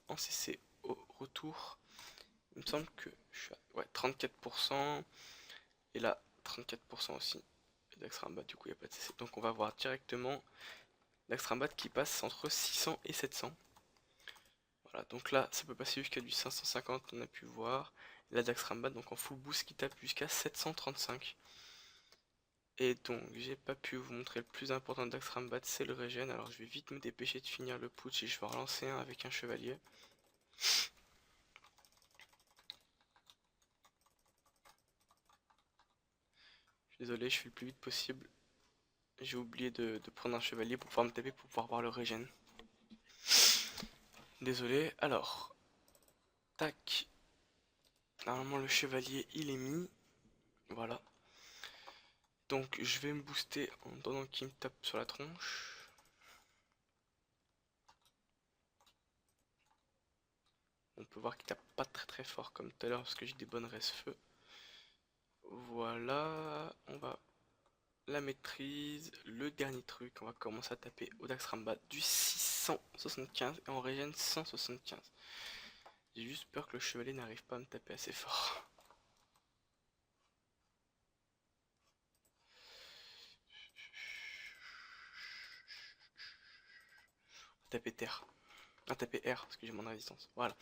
B: en CC au retour. Il me semble que je suis à 34%. Et là, 34% aussi. Et Daxrambat, du coup, il n'y a pas de CC. Donc on va voir directement Daxrambat qui passe entre 600 et 700. Voilà, donc là, ça peut passer jusqu'à du 550, on a pu voir. Et la Daxrambat, donc en full boost, qui tape jusqu'à 735. Et donc, j'ai pas pu vous montrer le plus important de Daxrambat, c'est le régène. Alors je vais vite me dépêcher de finir le putsch et je vais relancer un avec un chevalier. Désolé, je fais le plus vite possible. J'ai oublié de prendre un chevalier pour pouvoir me taper, pour pouvoir voir le régène. Désolé, alors. Tac. Normalement le chevalier il est mis. Voilà. Donc je vais me booster en attendant qu'il me tape sur la tronche. On peut voir qu'il tape pas très fort comme tout à l'heure parce que j'ai des bonnes res feu. Voilà. On va la maîtrise. Le dernier truc, on va commencer à taper au Daxrambat du 675 et en régène 175. J'ai juste peur que le chevalier n'arrive pas à me taper assez fort. Taper terre. Taper R parce que j'ai mon résistance. Voilà.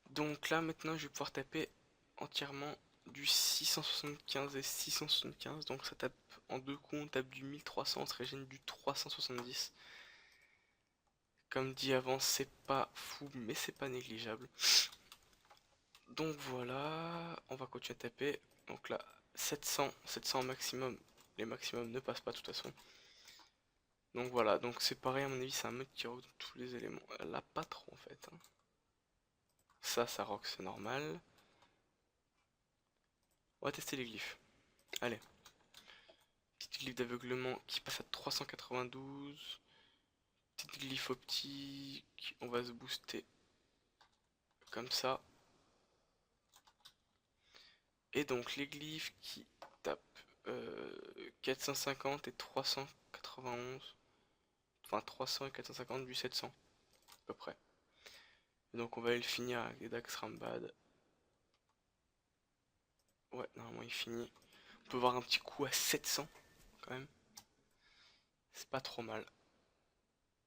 B: Donc là maintenant je vais pouvoir taper entièrement du 675 et 675. Donc ça tape en deux coups, on tape du 1300, on se régène du 370. Comme dit avant, c'est pas fou mais c'est pas négligeable. Donc voilà, on va continuer à taper. Donc là 700, 700 maximum. Les maximums ne passent pas de toute façon. Donc voilà, donc c'est pareil à mon avis, c'est un mode qui rock dans tous les éléments. Là pas trop en fait. Ça rock, c'est normal. On va tester les glyphes. Allez. Petite glyphe d'aveuglement qui passe à 392. Petite glyphe optique. On va se booster comme ça. Et donc les glyphes qui tapent 450 et 391. Enfin 300 et 450 du 700 à peu près. Et donc on va aller le finir avec des Daxrambad. Ouais, normalement il finit. On peut voir un petit coup à 700 quand même. C'est pas trop mal.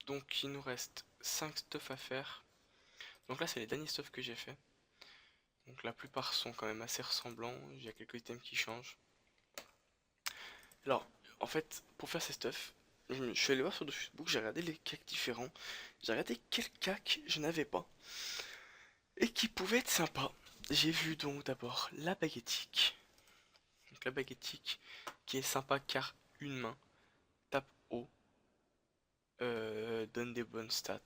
B: Donc il nous reste 5 stuff à faire. Donc là c'est les derniers stuff que j'ai fait. Donc la plupart sont quand même assez ressemblants. Il y a quelques items qui changent. Alors en fait pour faire ces stuff, je suis allé voir sur Facebook, j'ai regardé les cacks différents. J'ai regardé quel cac je n'avais pas. Et qui pouvait être sympa. J'ai vu donc d'abord la baguettique. Donc la baguettique qui est sympa car une main tape haut. Donne des bonnes stats,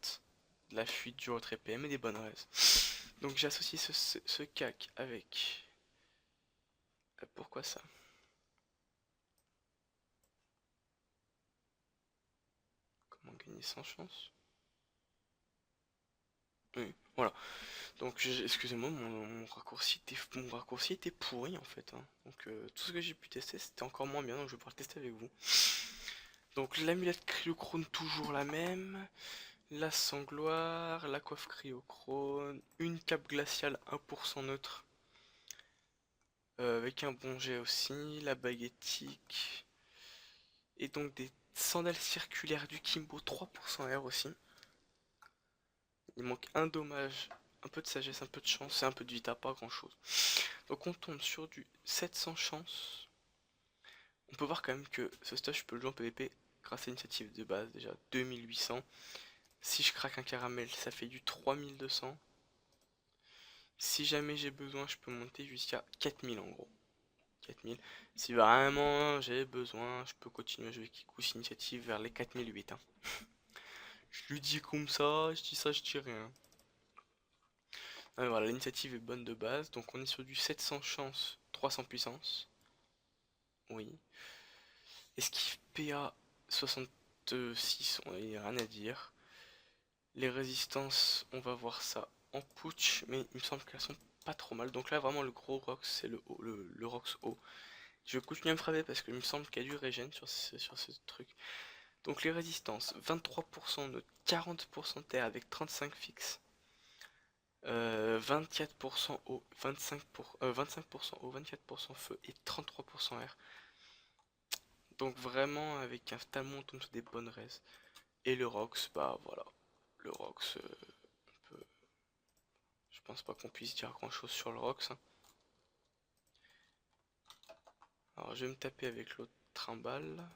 B: de la fuite du retrait PM et des bonnes res. Donc j'ai associé ce cac avec... pourquoi ça? Comment gagner sans chance? Oui, voilà. Donc excusez-moi, mon raccourci était pourri en fait. Hein. Donc tout ce que j'ai pu tester c'était encore moins bien, donc je vais pouvoir le tester avec vous. Donc l'amulette cryochrone toujours la même. La sangloire, la coiffe cryochrone, une cape glaciale 1% neutre. Avec un bon jet aussi, la baguettique. Et donc des sandales circulaires du Kimbo 3% R aussi. Il manque un dommage, un peu de sagesse, un peu de chance et un peu de vita, pas grand chose. Donc on tombe sur du 700 chance. On peut voir quand même que ce stuff je peux le jouer en PvP grâce à l'initiative de base déjà 2800. Si je craque un caramel ça fait du 3200. Si jamais j'ai besoin je peux monter jusqu'à 4000 en gros. 4000. Si vraiment j'ai besoin, je peux continuer à jouer Kikus initiative vers les 4008. Hein. Je lui dis comme ça, je dis ça, je dis rien. Ah, voilà, l'initiative est bonne de base, donc on est sur du 700 chance, 300 puissance. Oui. Esquive PA 66, il n'y a rien à dire. Les résistances, on va voir ça en putsch, mais il me semble qu'elles sont pas trop mal. Donc là, vraiment, le gros Rox, c'est le Rox haut. Je vais continuer à me frapper parce qu'il me semble qu'il y a du régène sur ce truc. Donc les résistances, 23% de 40% terre avec 35 fixes. 24% eau, 25% eau, 24% feu et 33% air. Donc vraiment avec un talon on tombe sur des bonnes raises. Et le Rox, bah voilà. Le Rox, je pense pas qu'on puisse dire grand chose sur le Rox, hein. Alors je vais me taper avec l'autre trimballe.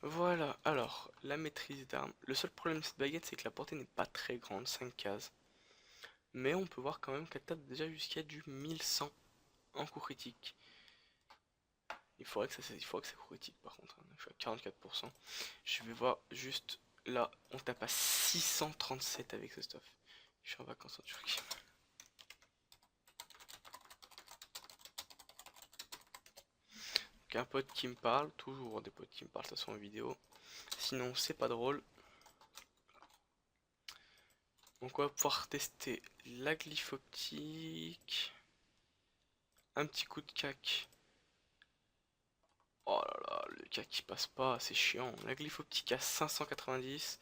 B: Voilà, alors, la maîtrise d'armes. Le seul problème de cette baguette, c'est que la portée n'est pas très grande, 5 cases. Mais on peut voir quand même qu'elle tape déjà jusqu'à du 1100 en coup critique. Il faudrait que ça coup critique par contre, hein. Je suis à 44%. Je vais voir juste là, on tape à 637 avec ce stuff. Je suis en vacances en Turquie. Donc un pote qui me parle, toujours des potes qui me parlent, ça soit en vidéo. Sinon c'est pas drôle. Donc on va pouvoir tester la glyphe optique. Un petit coup de cac. Oh là là, le cac qui passe pas, c'est chiant. La glyphe optique à 590.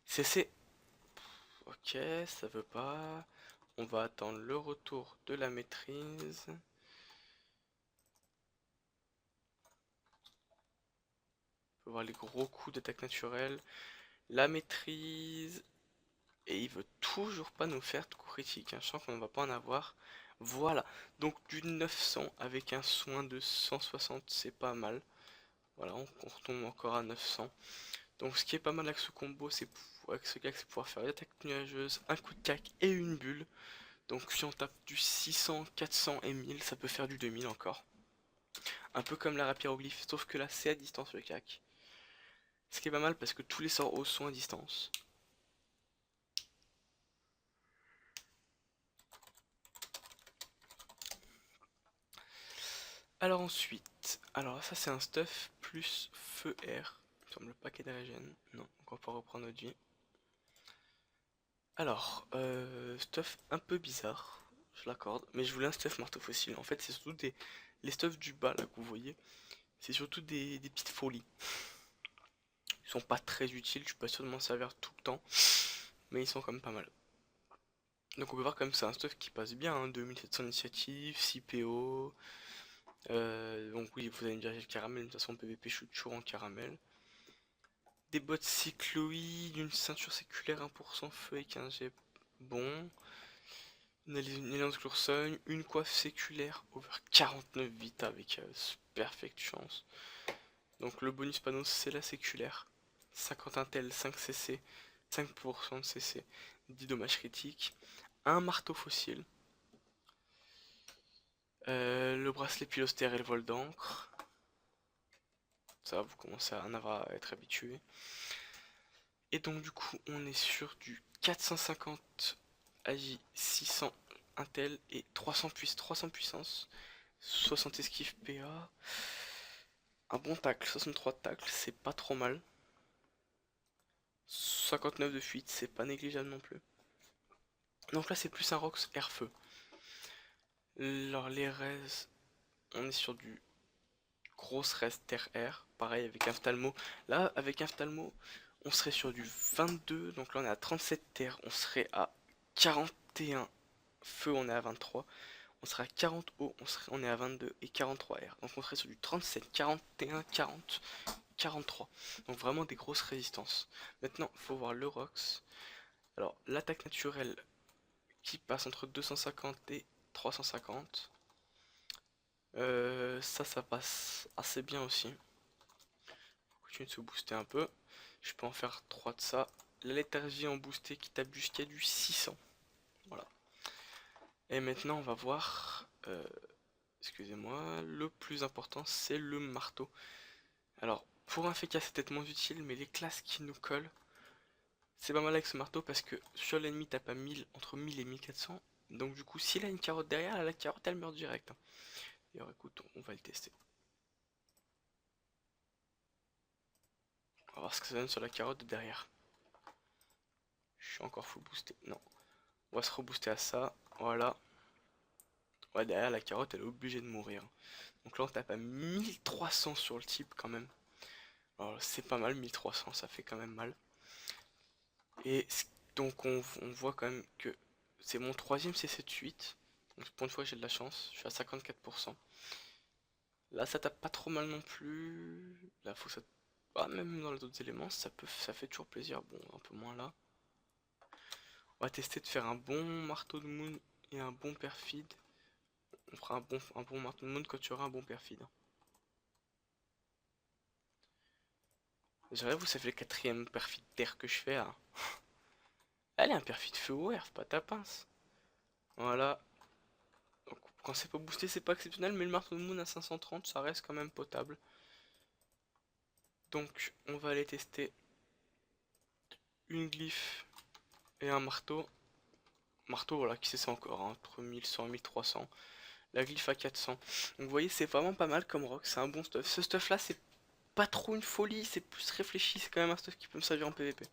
B: CC. Ok, ça veut pas. On va attendre le retour de la maîtrise. On peut voir les gros coups d'attaque naturelle. La maîtrise. Et il veut toujours pas nous faire de coup critique, hein. Je sens qu'on ne va pas en avoir. Voilà, donc du 900 avec un soin de 160, c'est pas mal. Voilà, on retombe encore à 900. Donc ce qui est pas mal avec ce combo, c'est avec ce gars, c'est pouvoir faire une attaque nuageuse, un coup de cac et une bulle. Donc si on tape du 600, 400 et 1000, ça peut faire du 2000 encore. Un peu comme la rapyroglyphe, sauf que là c'est à distance le cac. Ce qui est pas mal parce que tous les sorts hauts sont à distance. Alors ensuite, alors ça c'est un stuff plus feu air. Il me semble paquet de régène. Non, donc on va pas reprendre notre vie. Alors, stuff un peu bizarre, je l'accorde, mais je voulais un stuff marteau fossile. En fait, c'est surtout des. Les stuffs du bas là que vous voyez, c'est surtout des petites folies. Ils sont pas très utiles, je suis pas sûr de m'en servir tout le temps, mais ils sont quand même pas mal. Donc on peut voir quand même que c'est un stuff qui passe bien, hein, 2700 initiatives, 6 PO. Donc oui, vous allez me dire j'ai le caramel, de toute façon PVP je suis toujours en caramel. Des bottes cycloïdes, une ceinture séculaire 1% feu et 15G, bon. Une alliance Gloursogne, une coiffe séculaire over 49 vita avec perfect chance. Donc le bonus panneau c'est la séculaire. 50 intel, 5 CC, 5% de CC, 10 dommages critiques. Un marteau fossile. Le bracelet pilostère et le vol d'encre. Ça vous commencez à en avoir à être habitué. Et donc du coup on est sur du 450 AJ 600 Intel et 300 puissance, 60 esquive PA, un bon tacle, 63 de tacle, c'est pas trop mal. 59 de fuite, c'est pas négligeable non plus. Donc là c'est plus un Rox air feu. Alors les res, on est sur du grosse res terre air, pareil avec un phtalmo. Là avec un phtalmo, on serait sur du 22, donc là on est à 37 terre, on serait à 41 feu, on est à 23. On serait à 40 eau, on est à 22 et 43 R. Donc on serait sur du 37, 41, 40, 43. Donc vraiment des grosses résistances. Maintenant, il faut voir le Rox. Alors, l'attaque naturelle qui passe entre 250 et 350. Ça passe assez bien aussi. On continue de se booster un peu. Je peux en faire 3 de ça. La léthargie en boosté qui tape jusqu'à du 600. Voilà. Et maintenant, on va voir... excusez-moi, le plus important c'est le marteau. Alors pour un FK c'est peut-être moins utile, mais les classes qui nous collent, c'est pas mal avec ce marteau parce que sur l'ennemi tape à 1000, entre 1000 et 1400. Donc du coup s'il a une carotte derrière, la carotte elle meurt direct, hein. D'ailleurs écoute, on va le tester. On va voir ce que ça donne sur la carotte de derrière. Je suis encore full boosté, non. On va se rebooster à ça, voilà. Ouais, derrière la carotte, elle est obligée de mourir. Donc là, on tape à 1300 sur le type quand même. Alors, c'est pas mal, 1300, ça fait quand même mal. Et donc, on voit quand même que c'est mon troisième C7-8. Donc, pour une fois, j'ai de la chance. Je suis à 54%. Là, ça tape pas trop mal non plus. Là, faut que ça. Ah, même dans les autres éléments, ça fait toujours plaisir. Bon, un peu moins là. On va tester de faire un bon marteau de moon et un bon perfide. On fera un bon marteau de moon quand tu auras un bon perfide. J'arrive, vous savez le quatrième perfide terre que je fais là. Allez, un perfide feu ou air, pas ta pince. Voilà. Donc, quand c'est pas boosté, c'est pas exceptionnel, mais le marteau de moon à 530, ça reste quand même potable. Donc, on va aller tester une glyphe et un marteau. Marteau, voilà, qui c'est ça encore, hein, entre 1100 et 1300. La glyphe à 400. Donc, vous voyez, c'est vraiment pas mal comme rock, c'est un bon stuff. Ce stuff là, c'est pas trop une folie, c'est plus réfléchi, c'est quand même un stuff qui peut me servir en PvP.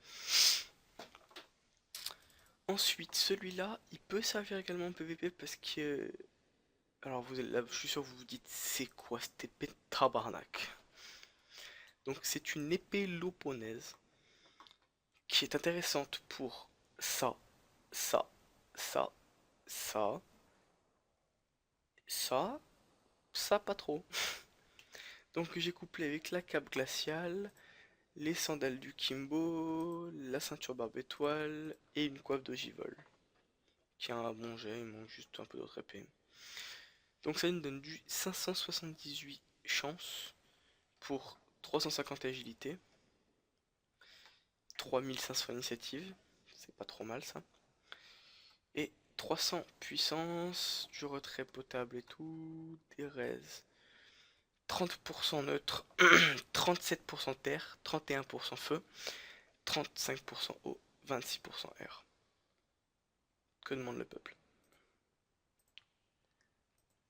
B: Ensuite, celui-là, il peut servir également en PvP parce que... Alors, là, je suis sûr que vous vous dites, c'est quoi cette épée de tabarnak? Donc, c'est une épée loponaise qui est intéressante pour ça, ça, ça, ça, ça, ça pas trop. Donc, j'ai couplé avec la cape glaciale, les sandales du Kimbo, la ceinture barbe étoile et une coiffe d'ogivole. Qui a un bon jet, il manque juste un peu d'autres épées. Donc ça nous donne du 578 chance pour 350 agilité, 3500 initiative, c'est pas trop mal ça, et 300 puissance, du retrait potable et tout, des raises, 30% neutre, 37% terre, 31% feu, 35% eau, 26% air. Que demande le peuple?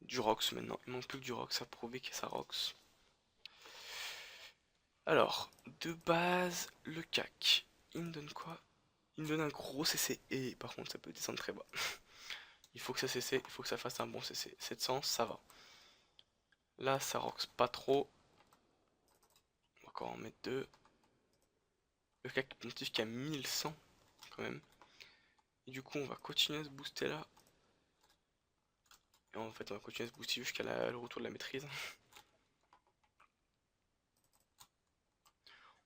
B: Du Rox maintenant, il manque plus que du Rox à prouver que ça Rox. Alors, de base, le CAC, il me donne quoi? Il me donne un gros CC, et par contre ça peut descendre très bas. Il faut que ça CC, il faut que ça fasse un bon CC. 700, ça va. Là, ça rox pas trop. On va encore en mettre deux. Le CAC monte jusqu'à 1100 quand même. Et du coup, on va continuer à se booster là. Et en fait, on va continuer à se booster jusqu'à le retour de la maîtrise.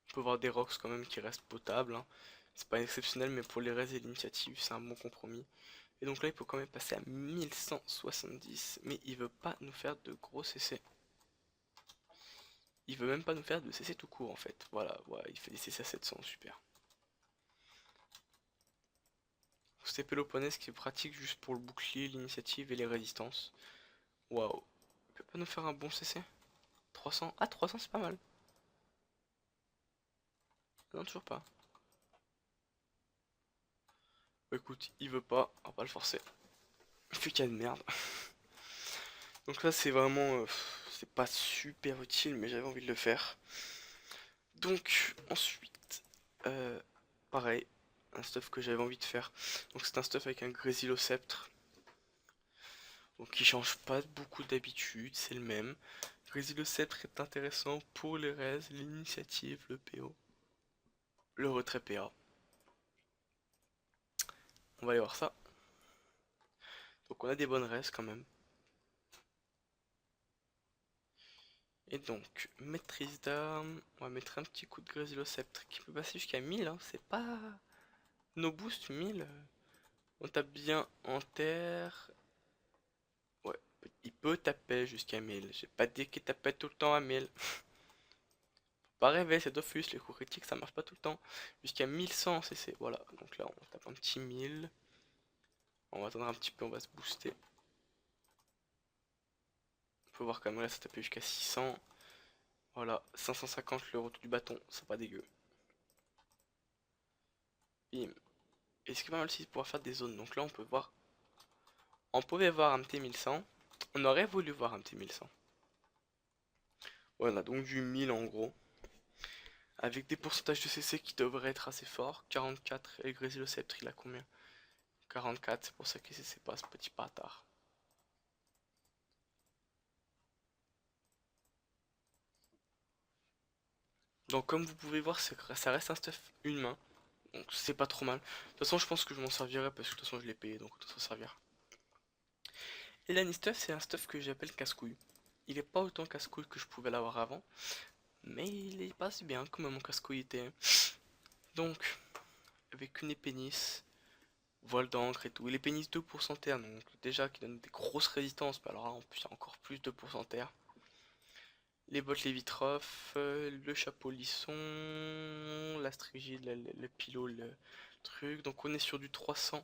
B: On peut voir des rocks quand même qui restent potables, hein. C'est pas exceptionnel, mais pour les raids et l'initiative, c'est un bon compromis. Et donc là, il peut quand même passer à 1170, mais il veut pas nous faire de gros CC. Il veut même pas nous faire de CC tout court en fait. Voilà, voilà, il fait des CC à 700, super. C'était Péloponnèse qui est pratique juste pour le bouclier, l'initiative et les résistances. Waouh. Il peut pas nous faire un bon CC? 300? Ah, 300 c'est pas mal. Non, toujours pas. Bah, écoute, il veut pas, on va pas le forcer. Fucking de merde. Donc là c'est vraiment... c'est pas super utile mais j'avais envie de le faire. Donc ensuite, pareil, un stuff que j'avais envie de faire. Donc c'est un stuff avec un Grésilo-sceptre. Donc qui change pas beaucoup d'habitude, c'est le même. Grésilo-sceptre est intéressant pour les raids, l'initiative, le PO, le retrait PA. On va aller voir ça. Donc on a des bonnes raids quand même. Et donc, maîtrise d'armes, on va mettre un petit coup de Grésilo-sceptre qui peut passer jusqu'à 1000, hein. C'est pas... Nos boosts 1000, on tape bien en terre. Ouais, il peut taper jusqu'à 1000. J'ai pas dit qu'il tapait tout le temps à 1000. Faut pas rêver, c'est Dofus, les coups critiques ça marche pas tout le temps. Jusqu'à 1100 CC, voilà. Donc là on tape un petit 1000. On va attendre un petit peu, on va se booster. On peut voir quand même là ça tapait jusqu'à 600. Voilà, 550 le retour du bâton, c'est pas dégueu. Bim. Et ce qui est pas mal aussi, c'est pouvoir faire des zones. Donc là on peut voir. On pouvait voir un MT1100. On aurait voulu voir un MT1100. Voilà, donc du 1000 en gros. Avec des pourcentages de CC qui devraient être assez forts. 44, et le Grésilo-sceptre il a combien? 44, c'est pour ça que c'est pas ce petit bâtard. Donc comme vous pouvez voir, ça reste un stuff une main. Donc c'est pas trop mal. De toute façon je pense que je m'en servirai parce que de toute façon je l'ai payé donc autant s'en servir. Et l'Annie stuff c'est un stuff que j'appelle casse-couille. Il est pas autant casse-couille que je pouvais l'avoir avant. Mais il est pas si bien comme mon casse-couille était. Donc avec une épénisse, voile d'encre et tout. Et l'épénisse 2% terre donc déjà qui donne des grosses résistances. Mais alors là en plus il y a encore plus de terre. Les bottes Lévitroff, le chapeau lisson, la strigide, le pilot, le truc. Donc on est sur du 300,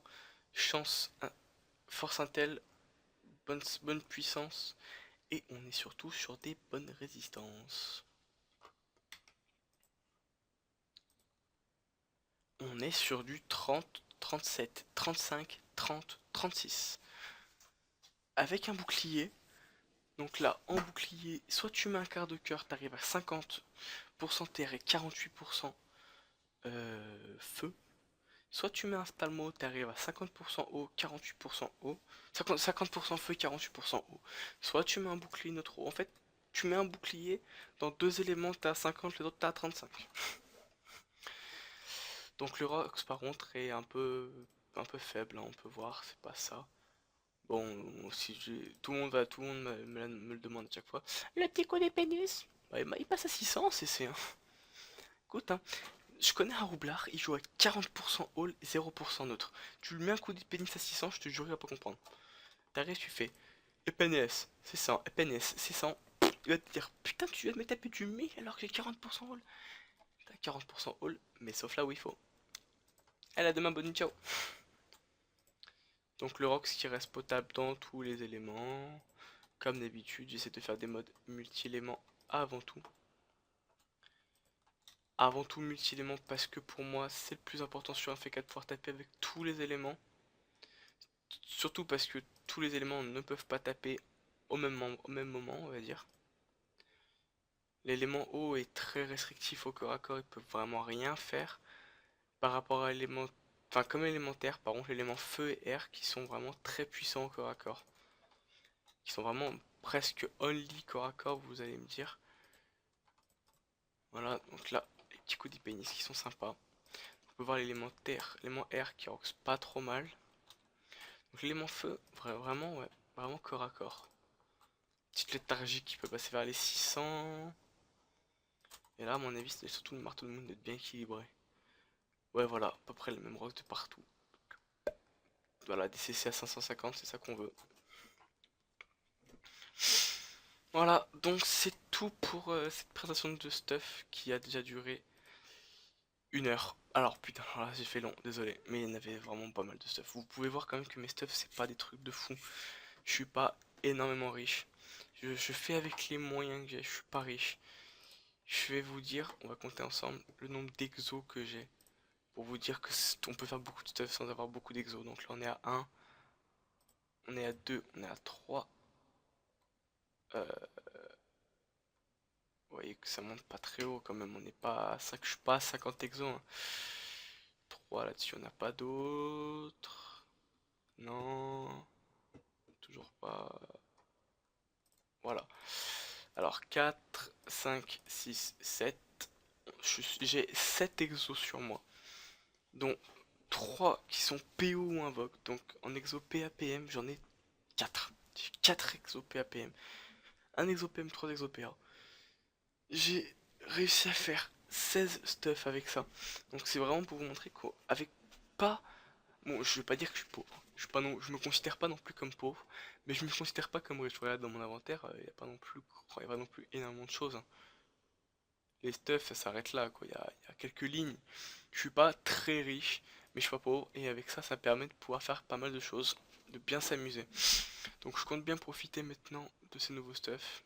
B: chance, force intel, bonne puissance. Et on est surtout sur des bonnes résistances. On est sur du 30, 37, 35, 30, 36. Avec un bouclier. Donc là, en bouclier, soit tu mets un quart de cœur, t'arrives à 50% terre et 48% feu. Soit tu mets un spalmo, t'arrives à 50% eau, 48% eau. 50% feu, 48% eau. Soit tu mets un bouclier neutre eau. En fait, tu mets un bouclier, dans deux éléments t'as à 50, les autres t'as à 35. Donc le Rox par contre est un peu faible, hein, on peut voir, c'est pas ça. Bon, si tout le monde me le demande à chaque fois. Le petit coup des pénis, bah, il passe à 600 CC. Hein. Écoute, hein, je connais un roublard, il joue à 40% all, 0% neutre. Tu lui mets un coup de pénis à 600, je te jure, il va pas comprendre. T'arrives, tu fais EPNS, c'est 100, EPNS, c'est 100. Il va te dire, putain, tu viens de me taper du mais alors que j'ai 40% all. T'as 40% all, mais sauf là où il faut. Elle a demain, bonne ciao. Donc le Rox qui reste potable dans tous les éléments. Comme d'habitude, j'essaie de faire des modes multi-éléments avant tout. Avant tout multi-éléments parce que pour moi c'est le plus important sur un F4 pouvoir taper avec tous les éléments. Surtout parce que tous les éléments ne peuvent pas taper au même moment, on va dire. L'élément eau est très restrictif au corps à corps, il peut vraiment rien faire par rapport à l'élément, enfin comme élémentaire, par contre l'élément feu et air qui sont vraiment très puissants au corps à corps. Qui sont vraiment presque only corps à corps, vous allez me dire. Voilà, donc là, les petits coups d'hypénis qui sont sympas. On peut voir l'élément terre, l'élément air qui roxe pas trop mal. Donc l'élément feu, vraiment, ouais, vraiment corps à corps. Petite léthargie qui peut passer vers les 600. Et là, à mon avis, c'est surtout le marteau de monde d'être bien équilibré. Ouais, voilà, à peu près le même rox de partout. Voilà, des CC à 550, c'est ça qu'on veut. Voilà, donc c'est tout pour cette présentation de stuff qui a déjà duré 1 heure. Alors putain, là j'ai fait long, désolé, mais il y en avait vraiment pas mal de stuff. Vous pouvez voir quand même que mes stuff c'est pas des trucs de fou. Je suis pas énormément riche. Je fais avec les moyens que j'ai, je suis pas riche. Je vais vous dire, on va compter ensemble le nombre d'exos que j'ai. Pour vous dire que on peut faire beaucoup de stuff sans avoir beaucoup d'exos. Donc là on est à 1, on est à 2, on est à 3. Vous voyez que ça monte pas très haut quand même, on n'est pas à 5, je suis pas à 50 exos. Hein. 3 là-dessus, on n'a pas d'autres. Non, toujours pas. Voilà. Alors 4, 5, 6, 7. J'ai 7 exos sur moi. Dont 3 qui sont PO ou invoque. Donc en exo PAPM, j'en ai 4. J'ai 4 exos PAPM. Un exo PM, 3 exos PA. J'ai réussi à faire 16 stuff avec ça. Donc c'est vraiment pour vous montrer qu'avec pas... Bon, je vais pas dire que je suis pauvre. Je me considère pas non plus comme pauvre. Mais je me considère pas comme riche. Regarde dans mon inventaire, il n'y a pas non plus, énormément de choses. Hein. Les stuff, ça s'arrête là, quoi. Y a quelques lignes. Je suis pas très riche, mais je suis pas pauvre. Et avec ça, ça permet de pouvoir faire pas mal de choses. De bien s'amuser. Donc je compte bien profiter maintenant de ces nouveaux stuff.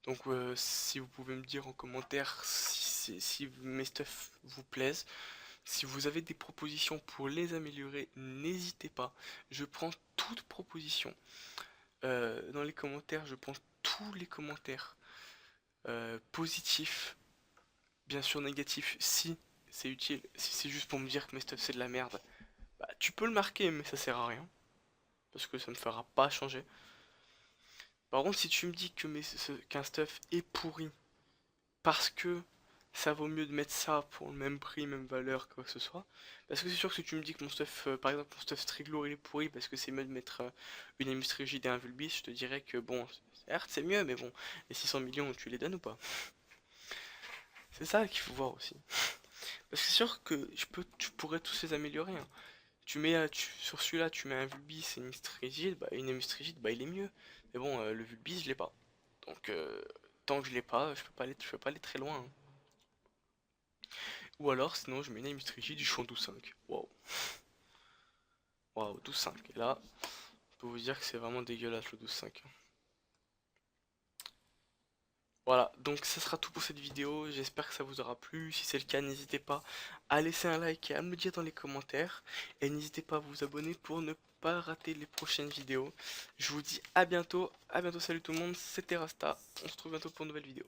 B: Donc si vous pouvez me dire en commentaire si mes stuff vous plaisent, si vous avez des propositions pour les améliorer, n'hésitez pas. Je prends toute proposition. Dans les commentaires, je prends tous les commentaires positifs, bien sûr négatifs si c'est utile. Si c'est juste pour me dire que mes stuff c'est de la merde, bah, tu peux le marquer mais ça sert à rien. Parce que ça ne fera pas changer. Par contre si tu me dis que qu'un stuff est pourri parce que ça vaut mieux de mettre ça pour le même prix, même valeur, quoi que ce soit. Parce que c'est sûr que si tu me dis que mon stuff, par exemple mon stuff Striglour il est pourri parce que c'est mieux de mettre une Emus Rigide et un Vulbis, je te dirais que bon, certes c'est mieux, mais bon, les 600 millions tu les donnes ou pas? C'est ça qu'il faut voir aussi. Parce que c'est sûr que tu pourrais tous les améliorer, hein. Sur celui-là, tu mets un Vulbis et une Emus bah une Emus Rigide, bah il est mieux. Mais bon, le Vulbis je l'ai pas. Donc tant que je l'ai pas, je peux pas aller très loin, hein. Ou alors, sinon, je mets une Amstrigi du champ 12-5. Waouh. Waouh, 12-5. Et là, je peux vous dire que c'est vraiment dégueulasse le 12-5. Voilà, donc ça sera tout pour cette vidéo. J'espère que ça vous aura plu. Si c'est le cas, n'hésitez pas à laisser un like et à me le dire dans les commentaires. Et n'hésitez pas à vous abonner pour ne pas rater les prochaines vidéos. Je vous dis à bientôt. À bientôt, salut tout le monde. C'était Rasta. On se retrouve bientôt pour une nouvelle vidéo.